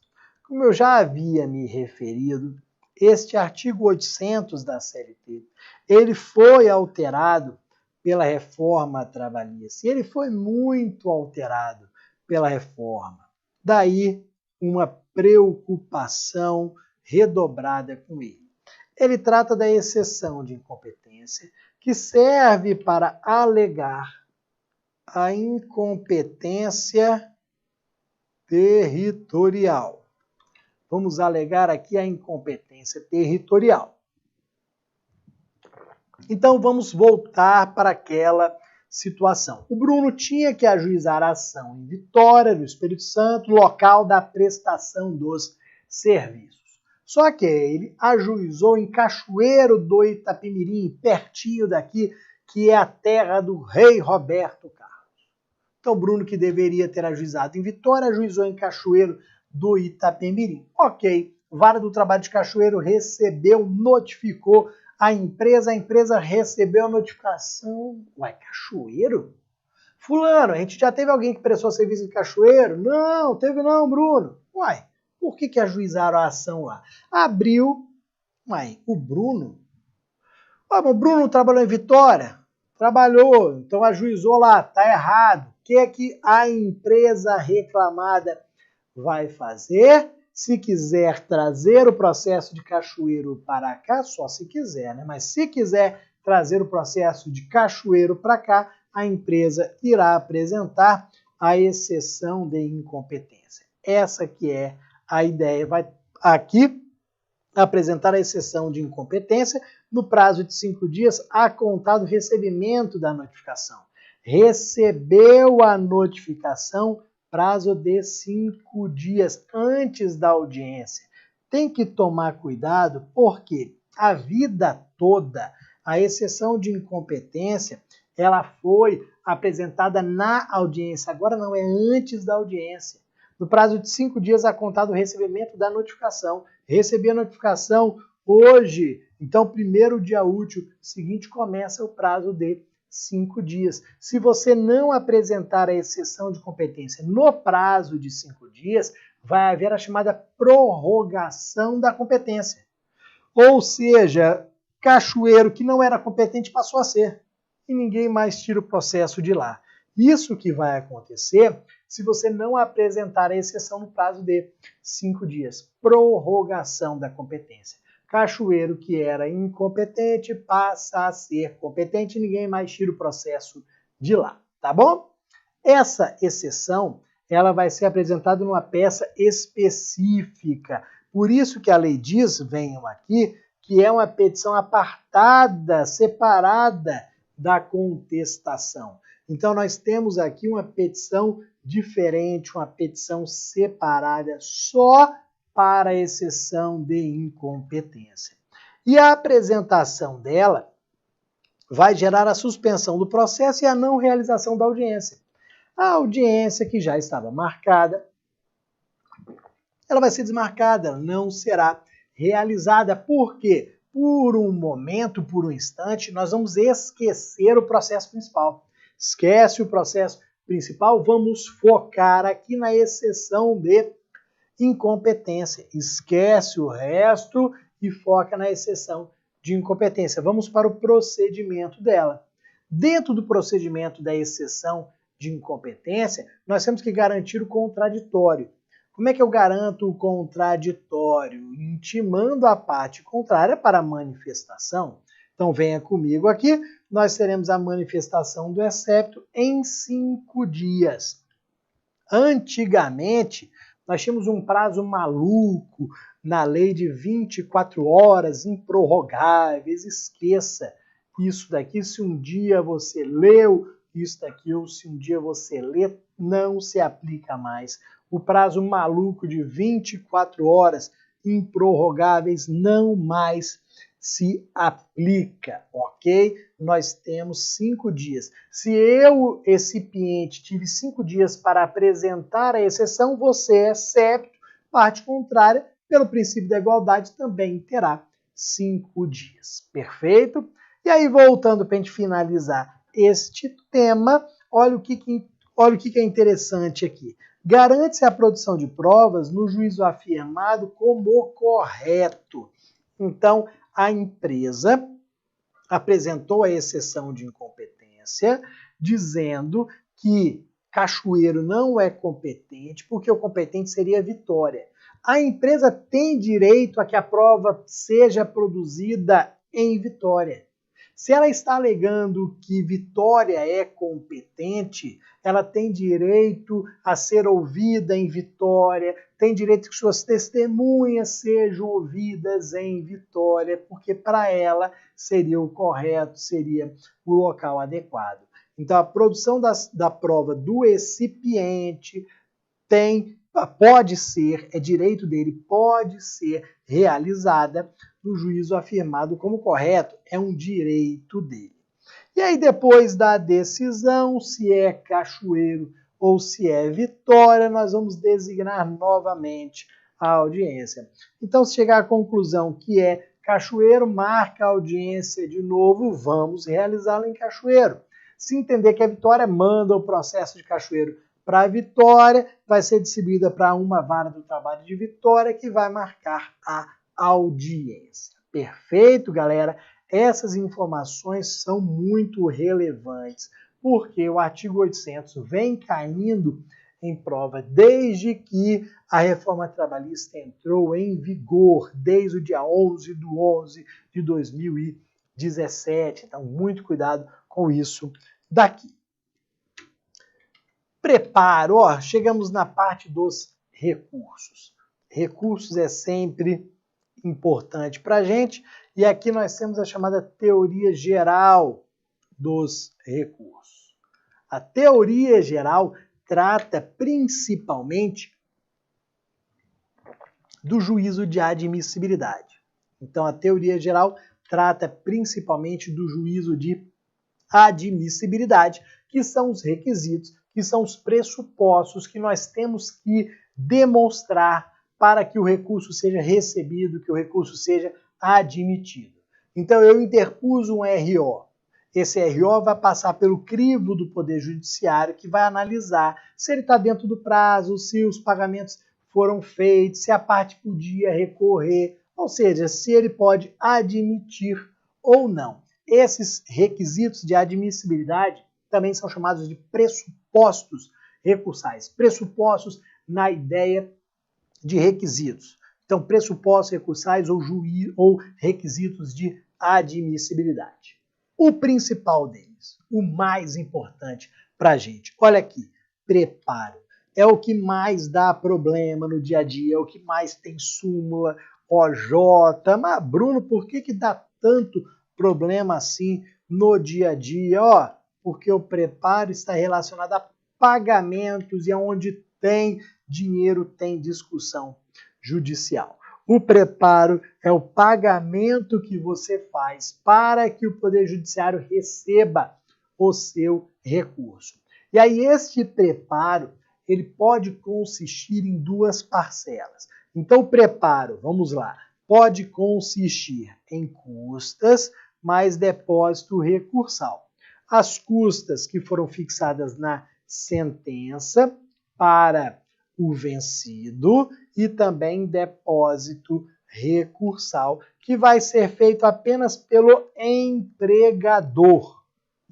Como eu já havia me referido, este artigo 800 da CLT, ele foi alterado pela reforma trabalhista. E ele foi muito alterado pela reforma. Daí uma preocupação redobrada com ele. Ele trata da exceção de incompetência, que serve para alegar a incompetência territorial. Vamos alegar aqui a incompetência territorial. Então vamos voltar para aquela situação. O Bruno tinha que ajuizar a ação em Vitória, no Espírito Santo, local da prestação dos serviços. Só que ele ajuizou em Cachoeiro do Itapemirim, pertinho daqui, que é a terra do rei Roberto Carlos. Então Bruno, que deveria ter ajuizado em Vitória, ajuizou em Cachoeiro do Itapemirim. Ok, Vara do Trabalho de Cachoeiro recebeu, notificou a empresa recebeu a notificação. Uai, Cachoeiro? Fulano, a gente já teve alguém que prestou serviço em Cachoeiro? Não, teve não, Bruno. Uai, por que ajuizaram a ação lá? Abriu, uai, o Bruno? Uai, mas o Bruno trabalhou em Vitória? Trabalhou, então ajuizou lá, tá errado. O que é que a empresa reclamada vai fazer? Se quiser trazer o processo de Cachoeiro para cá, só se quiser, né? Mas se quiser trazer o processo de Cachoeiro para cá, a empresa irá apresentar a exceção de incompetência. Essa que é a ideia. Vai aqui apresentar a exceção de incompetência no prazo de 5 dias a contar do recebimento da notificação. Recebeu a notificação, prazo de 5 dias antes da audiência. Tem que tomar cuidado porque a vida toda, a exceção de incompetência, ela foi apresentada na audiência. Agora não, é antes da audiência. No prazo de 5 dias a contar do recebimento da notificação. Recebi a notificação hoje, então primeiro dia útil seguinte começa o prazo de 5 dias. Se você não apresentar a exceção de competência no prazo de 5 dias, vai haver a chamada prorrogação da competência. Ou seja, Cachoeiro, que não era competente, passou a ser. E ninguém mais tira o processo de lá. Isso que vai acontecer se você não apresentar a exceção no prazo de 5 dias. Prorrogação da competência. Cachoeiro, que era incompetente, passa a ser competente e ninguém mais tira o processo de lá, tá bom? Essa exceção, ela vai ser apresentada numa peça específica. Por isso que a lei diz, venham aqui, que é uma petição apartada, separada da contestação. Então nós temos aqui uma petição diferente, uma petição separada só para a exceção de incompetência. E a apresentação dela vai gerar a suspensão do processo e a não realização da audiência. A audiência que já estava marcada, ela vai ser desmarcada, ela não será realizada. Por quê? Por um momento, por um instante, nós vamos esquecer o processo principal. Esquece o processo principal, vamos focar aqui na exceção de incompetência. Esquece o resto e foca na exceção de incompetência. Vamos para o procedimento dela. Dentro do procedimento da exceção de incompetência, nós temos que garantir o contraditório. Como é que eu garanto o contraditório? Intimando a parte contrária para a manifestação. Então venha comigo aqui, nós teremos a manifestação do excepto em 5 dias. Antigamente, nós tínhamos um prazo maluco na lei de 24 horas improrrogáveis. Esqueça isso daqui. Se um dia você leu isso daqui ou se um dia você lê, não se aplica mais. O prazo maluco de 24 horas improrrogáveis não mais se aplica, ok? Nós temos 5 dias. Se eu, recipiente, tive 5 dias para apresentar a exceção, você, excepto, parte contrária, pelo princípio da igualdade, também terá 5 dias. Perfeito? E aí, voltando para a gente finalizar este tema, olha o que é interessante aqui. Garante-se a produção de provas no juízo afirmado como correto. Então, a empresa apresentou a exceção de incompetência, dizendo que Cachoeiro não é competente, porque o competente seria Vitória. A empresa tem direito a que a prova seja produzida em Vitória. Se ela está alegando que Vitória é competente, ela tem direito a ser ouvida em Vitória, tem direito que suas testemunhas sejam ouvidas em Vitória, porque para ela seria o correto, seria o local adequado. Então, a produção da prova do recipiente pode ser, é direito dele, pode ser realizada no juízo afirmado como correto, é um direito dele. E aí, depois da decisão, se é Cachoeiro ou se é Vitória, nós vamos designar novamente a audiência. Então, se chegar à conclusão que é Cachoeiro, marca a audiência de novo, vamos realizá-la em Cachoeiro. Se entender que é Vitória, manda o processo de Cachoeiro para a Vitória, vai ser distribuída para uma vara do trabalho de Vitória, que vai marcar a audiência. Perfeito, galera? Essas informações são muito relevantes, porque o artigo 800 vem caindo em prova desde que a reforma trabalhista entrou em vigor, desde o dia 11 de 11 de 2017. Então, muito cuidado com isso daqui. Preparo, chegamos na parte dos recursos. Recursos é sempre importante para a gente, e aqui nós temos a chamada teoria geral dos recursos. A teoria geral trata principalmente do juízo de admissibilidade. Então, a teoria geral trata principalmente do juízo de admissibilidade, que são os requisitos, que são os pressupostos que nós temos que demonstrar para que o recurso seja recebido, que o recurso seja admitido. Então, eu interpus um RO. Esse RO vai passar pelo crivo do Poder Judiciário, que vai analisar se ele está dentro do prazo, se os pagamentos foram feitos, se a parte podia recorrer, ou seja, se ele pode admitir ou não. Esses requisitos de admissibilidade também são chamados de pressupostos recursais. Pressupostos na ideia de requisitos. Então, pressupostos recursais ou requisitos de admissibilidade. O principal deles, o mais importante para a gente. Olha aqui, preparo. É o que mais dá problema no dia a dia, é o que mais tem súmula, OJ. Mas, Bruno, por que dá tanto problema assim no dia a dia? Porque o preparo está relacionado a pagamentos e onde tem dinheiro tem discussão judicial. O preparo é o pagamento que você faz para que o Poder Judiciário receba o seu recurso. E aí este preparo, ele pode consistir em duas parcelas. Então o preparo, vamos lá, pode consistir em custas mais depósito recursal. As custas que foram fixadas na sentença para o vencido e também depósito recursal, que vai ser feito apenas pelo empregador.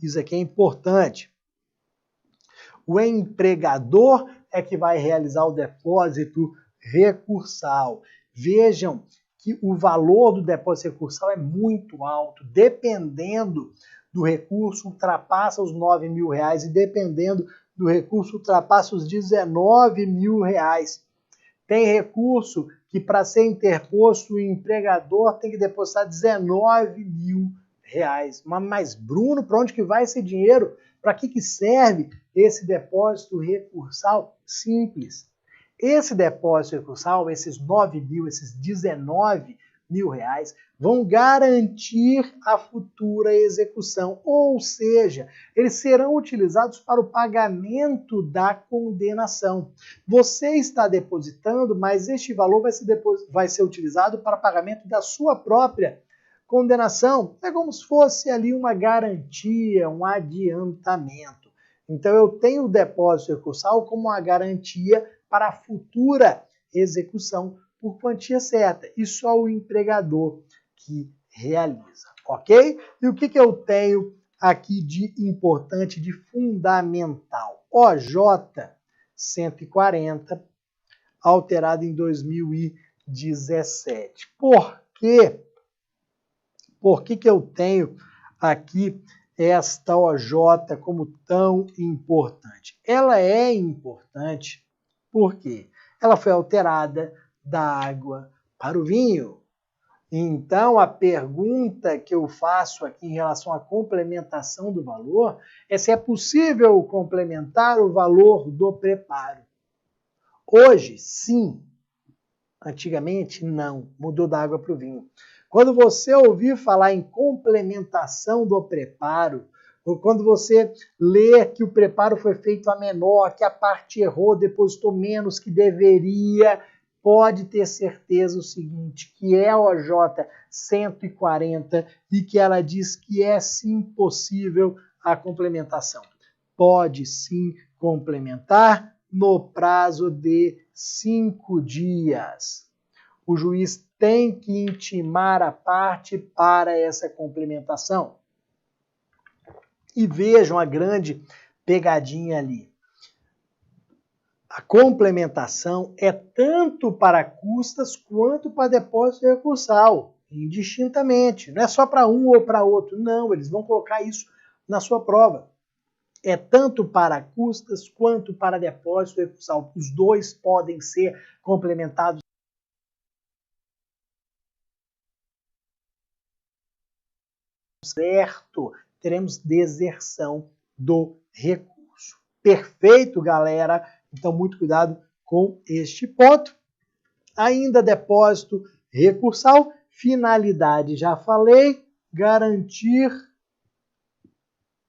Isso aqui é importante. O empregador é que vai realizar o depósito recursal. Vejam que o valor do depósito recursal é muito alto, dependendo do recurso, ultrapassa os R$9.000 e dependendo do recurso, ultrapassa os R$19.000. Tem recurso que, para ser interposto, o empregador tem que depositar R$19.000. Mas, Bruno, para onde que vai esse dinheiro? Para que serve esse depósito recursal? Simples. Esse depósito recursal, esses 9.000, esses R$19.000, vão garantir a futura execução, ou seja, eles serão utilizados para o pagamento da condenação. Você está depositando, mas este valor vai ser utilizado para pagamento da sua própria condenação. É como se fosse ali uma garantia, um adiantamento. Então eu tenho o depósito recursal como uma garantia para a futura execução por quantia certa. E só o empregador que realiza, ok? E o que eu tenho aqui de importante, de fundamental? OJ 140, alterado em 2017. Por quê? Por que eu tenho aqui esta OJ como tão importante? Ela é importante porque ela foi alterada da água para o vinho. Então, a pergunta que eu faço aqui em relação à complementação do valor é se é possível complementar o valor do preparo. Hoje, sim. Antigamente, não. Mudou da água para o vinho. Quando você ouvir falar em complementação do preparo, ou quando você ler que o preparo foi feito a menor, que a parte errou, depositou menos que deveria, pode ter certeza o seguinte, que é a OJ 140 e que ela diz que é sim possível a complementação. Pode sim complementar no prazo de 5 dias. O juiz tem que intimar a parte para essa complementação. E vejam a grande pegadinha ali. A complementação é tanto para custas quanto para depósito recursal, indistintamente. Não é só para um ou para outro, não, eles vão colocar isso na sua prova. É tanto para custas quanto para depósito recursal. Os dois podem ser complementados. Certo, teremos deserção do recurso. Perfeito, galera? Então, muito cuidado com este ponto. Ainda depósito recursal, finalidade, já falei, garantir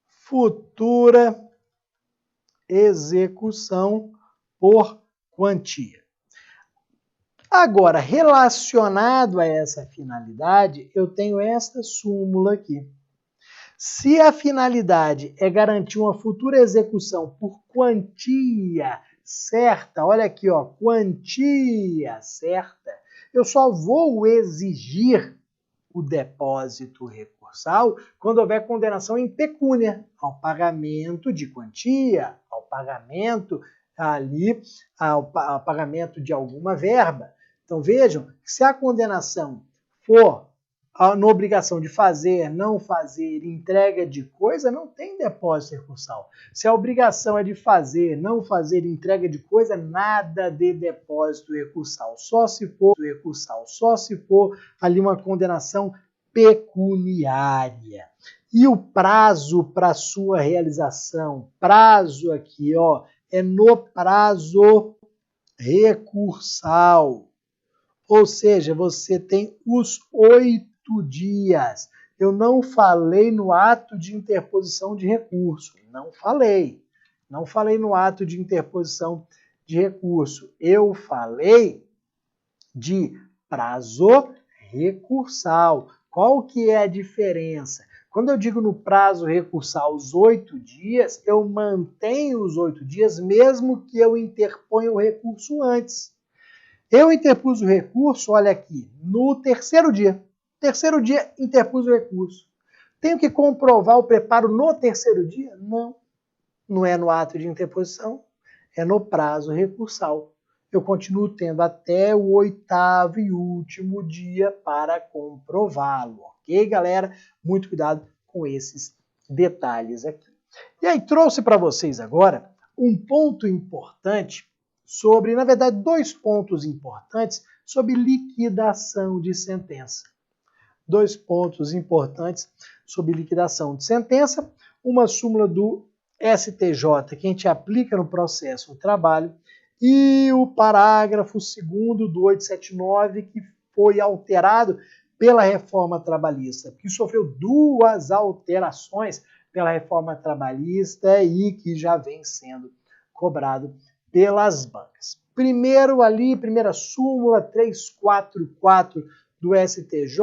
futura execução por quantia. Agora, relacionado a essa finalidade, eu tenho esta súmula aqui. Se a finalidade é garantir uma futura execução por quantia certa, olha aqui, ó, quantia certa, eu só vou exigir o depósito recursal quando houver condenação em pecúnia, ao pagamento de quantia, ao pagamento ali, ao pagamento de alguma verba. Então vejam, se a condenação for na obrigação de fazer, não fazer, entrega de coisa, não tem depósito recursal. Se a obrigação é de fazer, não fazer, entrega de coisa, nada de depósito recursal. Só se for ali uma condenação pecuniária. E o prazo para sua realização, prazo aqui, ó, é no prazo recursal. Ou seja, você tem os 8 dias. Eu não falei no ato de interposição de recurso. Não falei. Não falei no ato de interposição de recurso. Eu falei de prazo recursal. Qual que é a diferença? Quando eu digo no prazo recursal os 8 dias, eu mantenho os 8 dias mesmo que eu interponha o recurso antes. Eu interpus o recurso, olha aqui, no terceiro dia. Terceiro dia, interpus o recurso. Tenho que comprovar o preparo no terceiro dia? Não. Não é no ato de interposição, é no prazo recursal. Eu continuo tendo até o 8º e último dia para comprová-lo. Ok, galera? Muito cuidado com esses detalhes aqui. E aí, trouxe para vocês agora um ponto importante sobre, na verdade, 2 pontos importantes sobre liquidação de sentença. 2 pontos importantes sobre liquidação de sentença. Uma súmula do STJ que a gente aplica no processo do trabalho e o parágrafo 2º do 879 que foi alterado pela reforma trabalhista, que sofreu 2 alterações pela reforma trabalhista e que já vem sendo cobrado pelas bancas. Primeiro ali, primeira súmula 344 do STJ,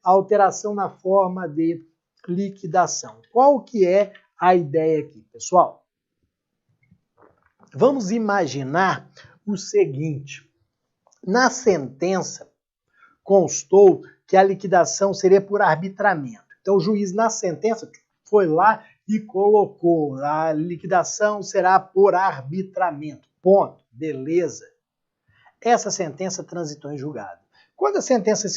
alteração na forma de liquidação. Qual que é a ideia aqui, pessoal? Vamos imaginar o seguinte: na sentença constou que a liquidação seria por arbitramento. Então o juiz na sentença foi lá e colocou: a liquidação será por arbitramento. Ponto. Beleza. Essa sentença transitou em julgado. Quando a sentença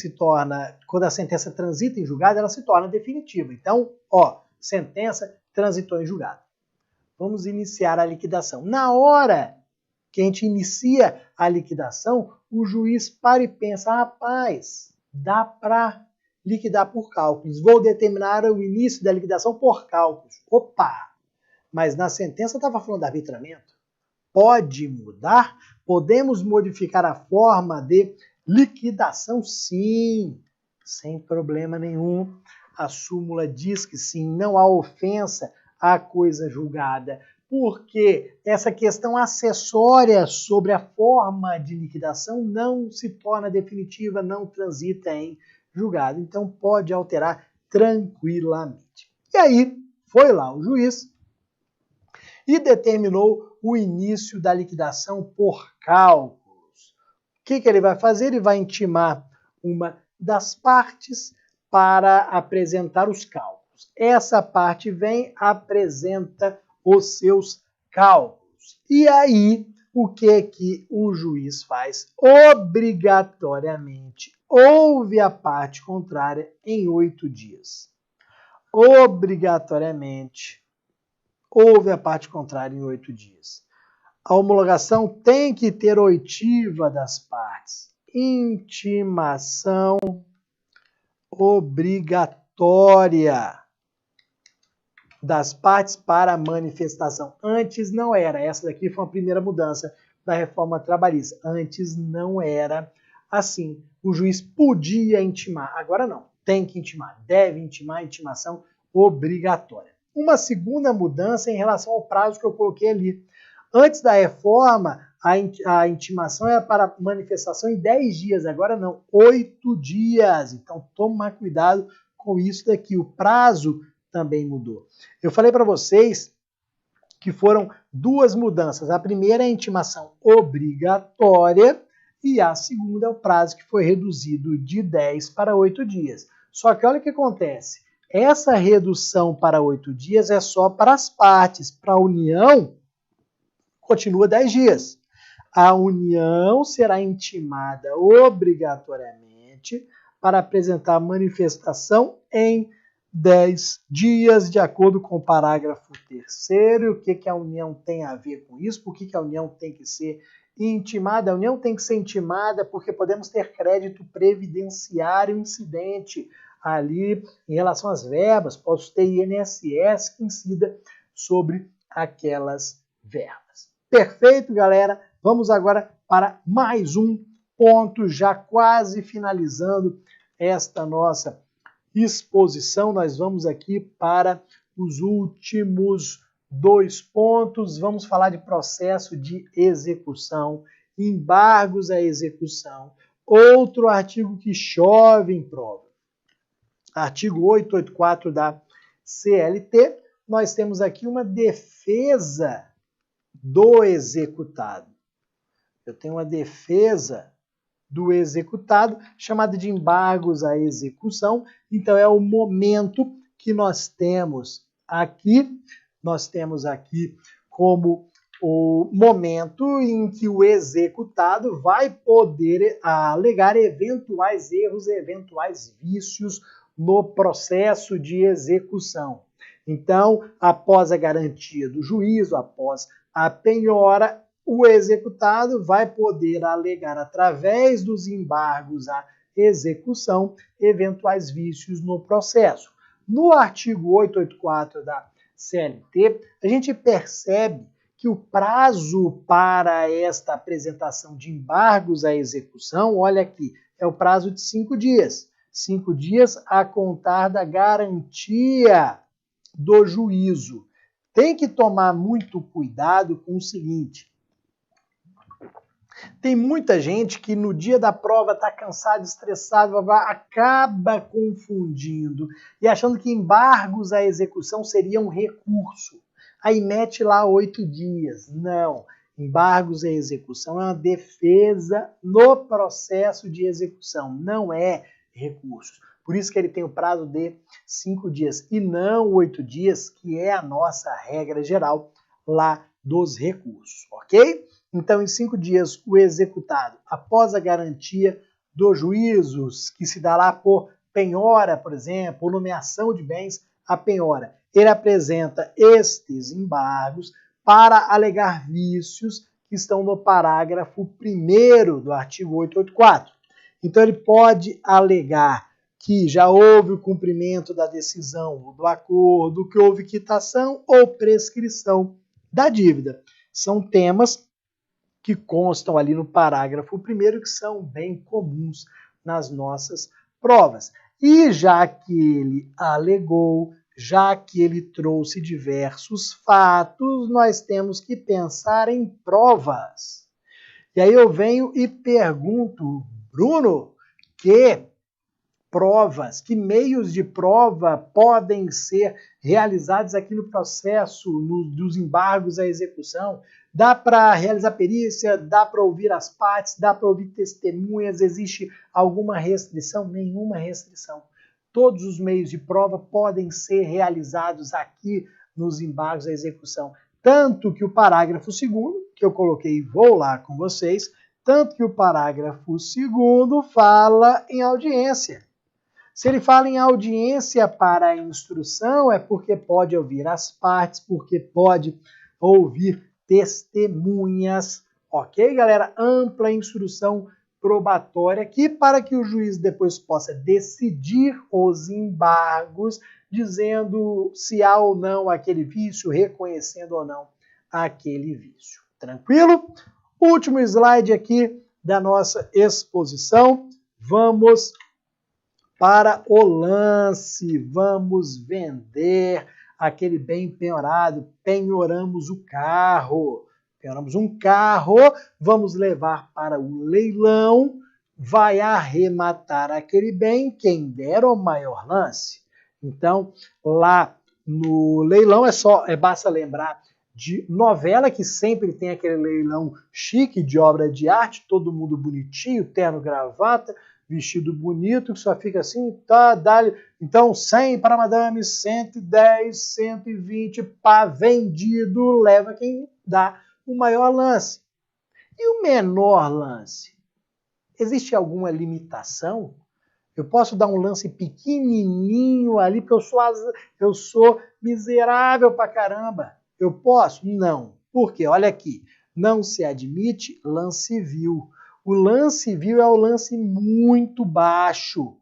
transita em julgado, ela se torna definitiva. Então, sentença transitou em julgado. Vamos iniciar a liquidação. Na hora que a gente inicia a liquidação, o juiz para e pensa: rapaz, dá para liquidar por cálculos. Vou determinar o início da liquidação por cálculos. Opa! Mas na sentença estava falando de arbitramento. Pode mudar? Podemos modificar a forma de liquidação? Sim, sem problema nenhum. A súmula diz que sim, não há ofensa à coisa julgada, porque essa questão acessória sobre a forma de liquidação não se torna definitiva, não transita em julgado. Então pode alterar tranquilamente. E aí foi lá o juiz e determinou o início da liquidação por cálculos. O que ele vai fazer? Ele vai intimar uma das partes para apresentar os cálculos. Essa parte vem, apresenta os seus cálculos. E aí, o que o juiz faz? Obrigatoriamente ouve a parte contrária em 8 dias. Obrigatoriamente ouve a parte contrária em 8 dias. A homologação tem que ter oitiva das partes. Intimação obrigatória das partes para manifestação. Antes não era. Essa daqui foi a primeira mudança da reforma trabalhista. Antes não era assim. O juiz podia intimar. Agora não. Tem que intimar. Deve intimar, intimação obrigatória. Uma segunda mudança em relação ao prazo que eu coloquei ali. Antes da reforma, a intimação era para manifestação em 10 dias. Agora não, 8 dias. Então, toma cuidado com isso daqui. O prazo também mudou. Eu falei para vocês que foram 2 mudanças. A primeira é a intimação obrigatória e a segunda é o prazo que foi reduzido de 10 para 8 dias. Só que olha o que acontece. Essa redução para 8 dias é só para as partes. Para a União, continua 10 dias. A União será intimada obrigatoriamente para apresentar manifestação em 10 dias, de acordo com o parágrafo 3º. O que a União tem a ver com isso? Por que a União tem que ser intimada? A União tem que ser intimada porque podemos ter crédito previdenciário incidente ali em relação às verbas. Posso ter INSS que incida sobre aquelas verbas. Perfeito, galera? Vamos agora para mais um pontos, já quase finalizando esta nossa exposição. Nós vamos aqui para os últimos 2 pontos. Vamos falar de processo de execução, embargos à execução. Outro artigo que chove em prova. Artigo 884 da CLT, nós temos aqui uma defesa do executado. Eu tenho uma defesa do executado, chamada de embargos à execução. Então, é o momento que nós temos aqui como o momento em que o executado vai poder alegar eventuais erros, eventuais vícios no processo de execução. Então, após a garantia do juízo, após a penhora, o executado vai poder alegar, através dos embargos à execução, eventuais vícios no processo. No artigo 884 da CLT, a gente percebe que o prazo para esta apresentação de embargos à execução, olha aqui, é o prazo de 5 dias. 5 dias a contar da garantia do juízo. Tem que tomar muito cuidado com o seguinte: tem muita gente que no dia da prova está cansado, estressado, acaba confundindo e achando que embargos à execução seria um recurso. Aí mete lá 8 dias. Não. Embargos à execução é uma defesa no processo de execução, não é recursos. Por isso que ele tem o prazo de 5 dias e não 8 dias, que é a nossa regra geral lá dos recursos, ok? Então, em 5 dias, o executado, após a garantia dos juízos, que se dá lá por penhora, por exemplo, ou nomeação de bens, a penhora, ele apresenta estes embargos para alegar vícios que estão no parágrafo 1º do artigo 884. Então, ele pode alegar que já houve o cumprimento da decisão, do acordo, que houve quitação ou prescrição da dívida. São temas que constam ali no parágrafo 1º, que são bem comuns nas nossas provas. E já que ele alegou, já que ele trouxe diversos fatos, nós temos que pensar em provas. E aí eu venho e pergunto, Bruno, que provas, que meios de prova podem ser realizados aqui no processo dos embargos à execução? Dá para realizar perícia, dá para ouvir as partes, dá para ouvir testemunhas, existe alguma restrição? Nenhuma restrição. Todos os meios de prova podem ser realizados aqui nos embargos à execução. Tanto que o parágrafo 2º, que eu coloquei e vou lá com vocês, tanto que o parágrafo 2º fala em audiência. Se ele fala em audiência para a instrução, é porque pode ouvir as partes, porque pode ouvir testemunhas, ok, galera? Ampla instrução probatória aqui para que o juiz depois possa decidir os embargos, dizendo se há ou não aquele vício, reconhecendo ou não aquele vício. Tranquilo? Último slide aqui da nossa exposição. Vamos para o lance, vamos vender aquele bem penhorado, penhoramos o carro, penhoramos um carro, vamos levar para o leilão, vai arrematar aquele bem quem der o maior lance. Então, lá no leilão basta lembrar de novela, que sempre tem aquele leilão chique de obra de arte, todo mundo bonitinho, terno, gravata, vestido bonito, que só fica assim, tá, dá-lhe. Então, 100 para madame, 110, 120, pá, vendido, leva quem dá o maior lance. E o menor lance? Existe alguma limitação? Eu posso dar um lance pequenininho ali, porque eu sou miserável pra caramba. Eu posso? Não. Por quê? Olha aqui. Não se admite lance vil. O lance vil é o lance muito baixo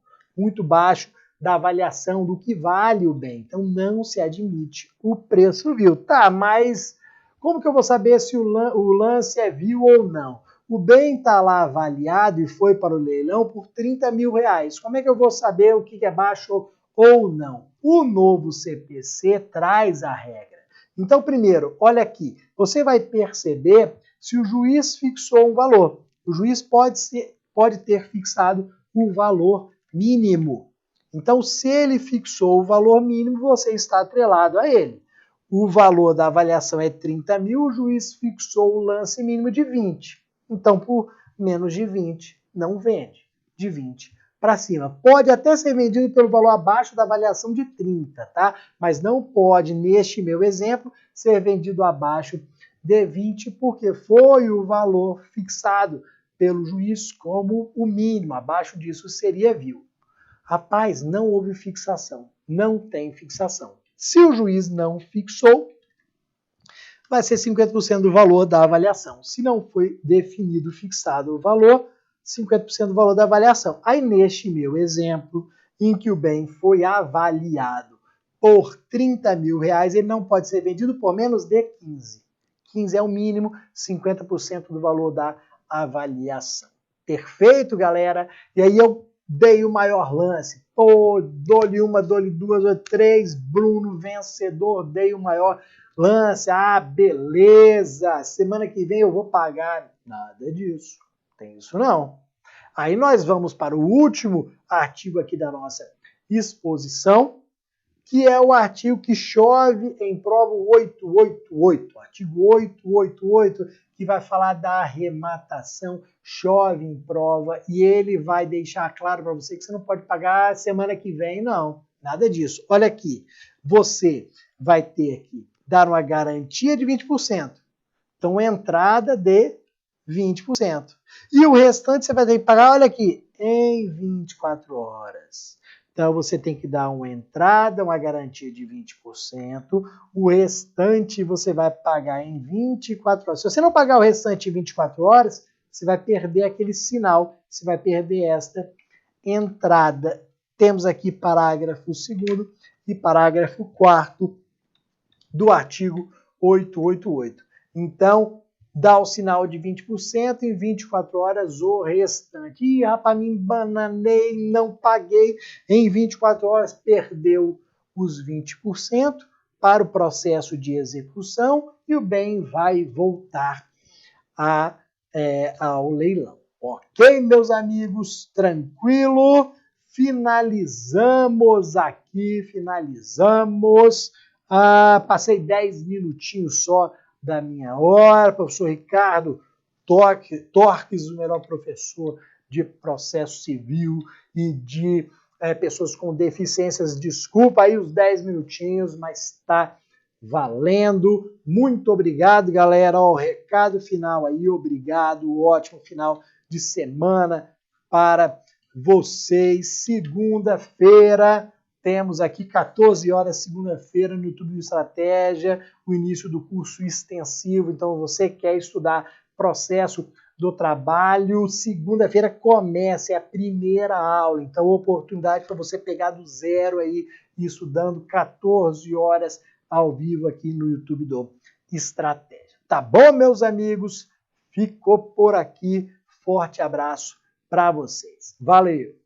da avaliação do que vale o bem. Então, não se admite o preço vil. Tá, mas como que eu vou saber se o lance é vil ou não? o bem está lá avaliado e foi para o leilão por R$ 30.000. Como é que eu vou saber o que é baixo ou não? O novo CPC traz a regra. Então, primeiro, olha aqui, você vai perceber se o juiz fixou um valor. O juiz pode ter fixado o valor mínimo. Então, se ele fixou o valor mínimo, você está atrelado a ele. O valor da avaliação é 30 mil, o juiz fixou o lance mínimo de 20. Então, por menos de 20, não vende. De 20 para cima. Pode até ser vendido pelo valor abaixo da avaliação de 30, tá? Mas não pode, neste meu exemplo, ser vendido abaixo de 20, porque foi o valor fixado pelo juiz como o mínimo. Abaixo disso seria vil. Rapaz, não houve fixação. Não tem fixação. Se o juiz não fixou, vai ser 50% do valor da avaliação. Se não foi definido, fixado o valor, 50% do valor da avaliação. Aí, neste meu exemplo, em que o bem foi avaliado por R$ 30.000, ele não pode ser vendido por menos de 15. 15 é o mínimo, 50% do valor da avaliação. Perfeito, galera? E aí eu dei o maior lance. Pô, dou-lhe uma, dou-lhe duas, dou-lhe três. Bruno, vencedor, dei o maior lance. Ah, beleza. Semana que vem eu vou pagar. Nada disso. Tem isso não. Aí nós vamos para o último artigo aqui da nossa exposição, que é o artigo que chove em prova 888. Artigo 888, que vai falar da arrematação, chove em prova, e ele vai deixar claro para você que você não pode pagar semana que vem, não. Nada disso. Olha aqui, você vai ter que dar uma garantia de 20%. Então, entrada de 20%. E o restante você vai ter que pagar, olha aqui, em 24 horas. Então, você tem que dar uma entrada, uma garantia de 20%. O restante você vai pagar em 24 horas. Se você não pagar o restante em 24 horas, você vai perder aquele sinal, você vai perder esta entrada. Temos aqui parágrafo 2º e parágrafo 4º do artigo 888. Então, dá o sinal de 20%, em 24 horas o restante. Ih, rapaz, me embananei, não paguei. Em 24 horas perdeu os 20% para o processo de execução e o bem vai voltar ao leilão. Ok, meus amigos? Tranquilo? Finalizamos aqui, finalizamos. Passei 10 minutinhos só da minha hora. Professor Ricardo Torques, o melhor professor de processo civil e de pessoas com deficiências. Desculpa aí os 10 minutinhos, mas está valendo. Muito obrigado, galera. O recado final aí, obrigado. Ótimo final de semana para vocês. Segunda-feira temos aqui 14 horas, segunda-feira, no YouTube do Estratégia, o início do curso extensivo. Então, você quer estudar processo do trabalho, segunda-feira começa, é a primeira aula. Então, oportunidade para você pegar do zero aí, estudando 14 horas ao vivo aqui no YouTube do Estratégia. Tá bom, meus amigos? Ficou por aqui. Forte abraço para vocês. Valeu!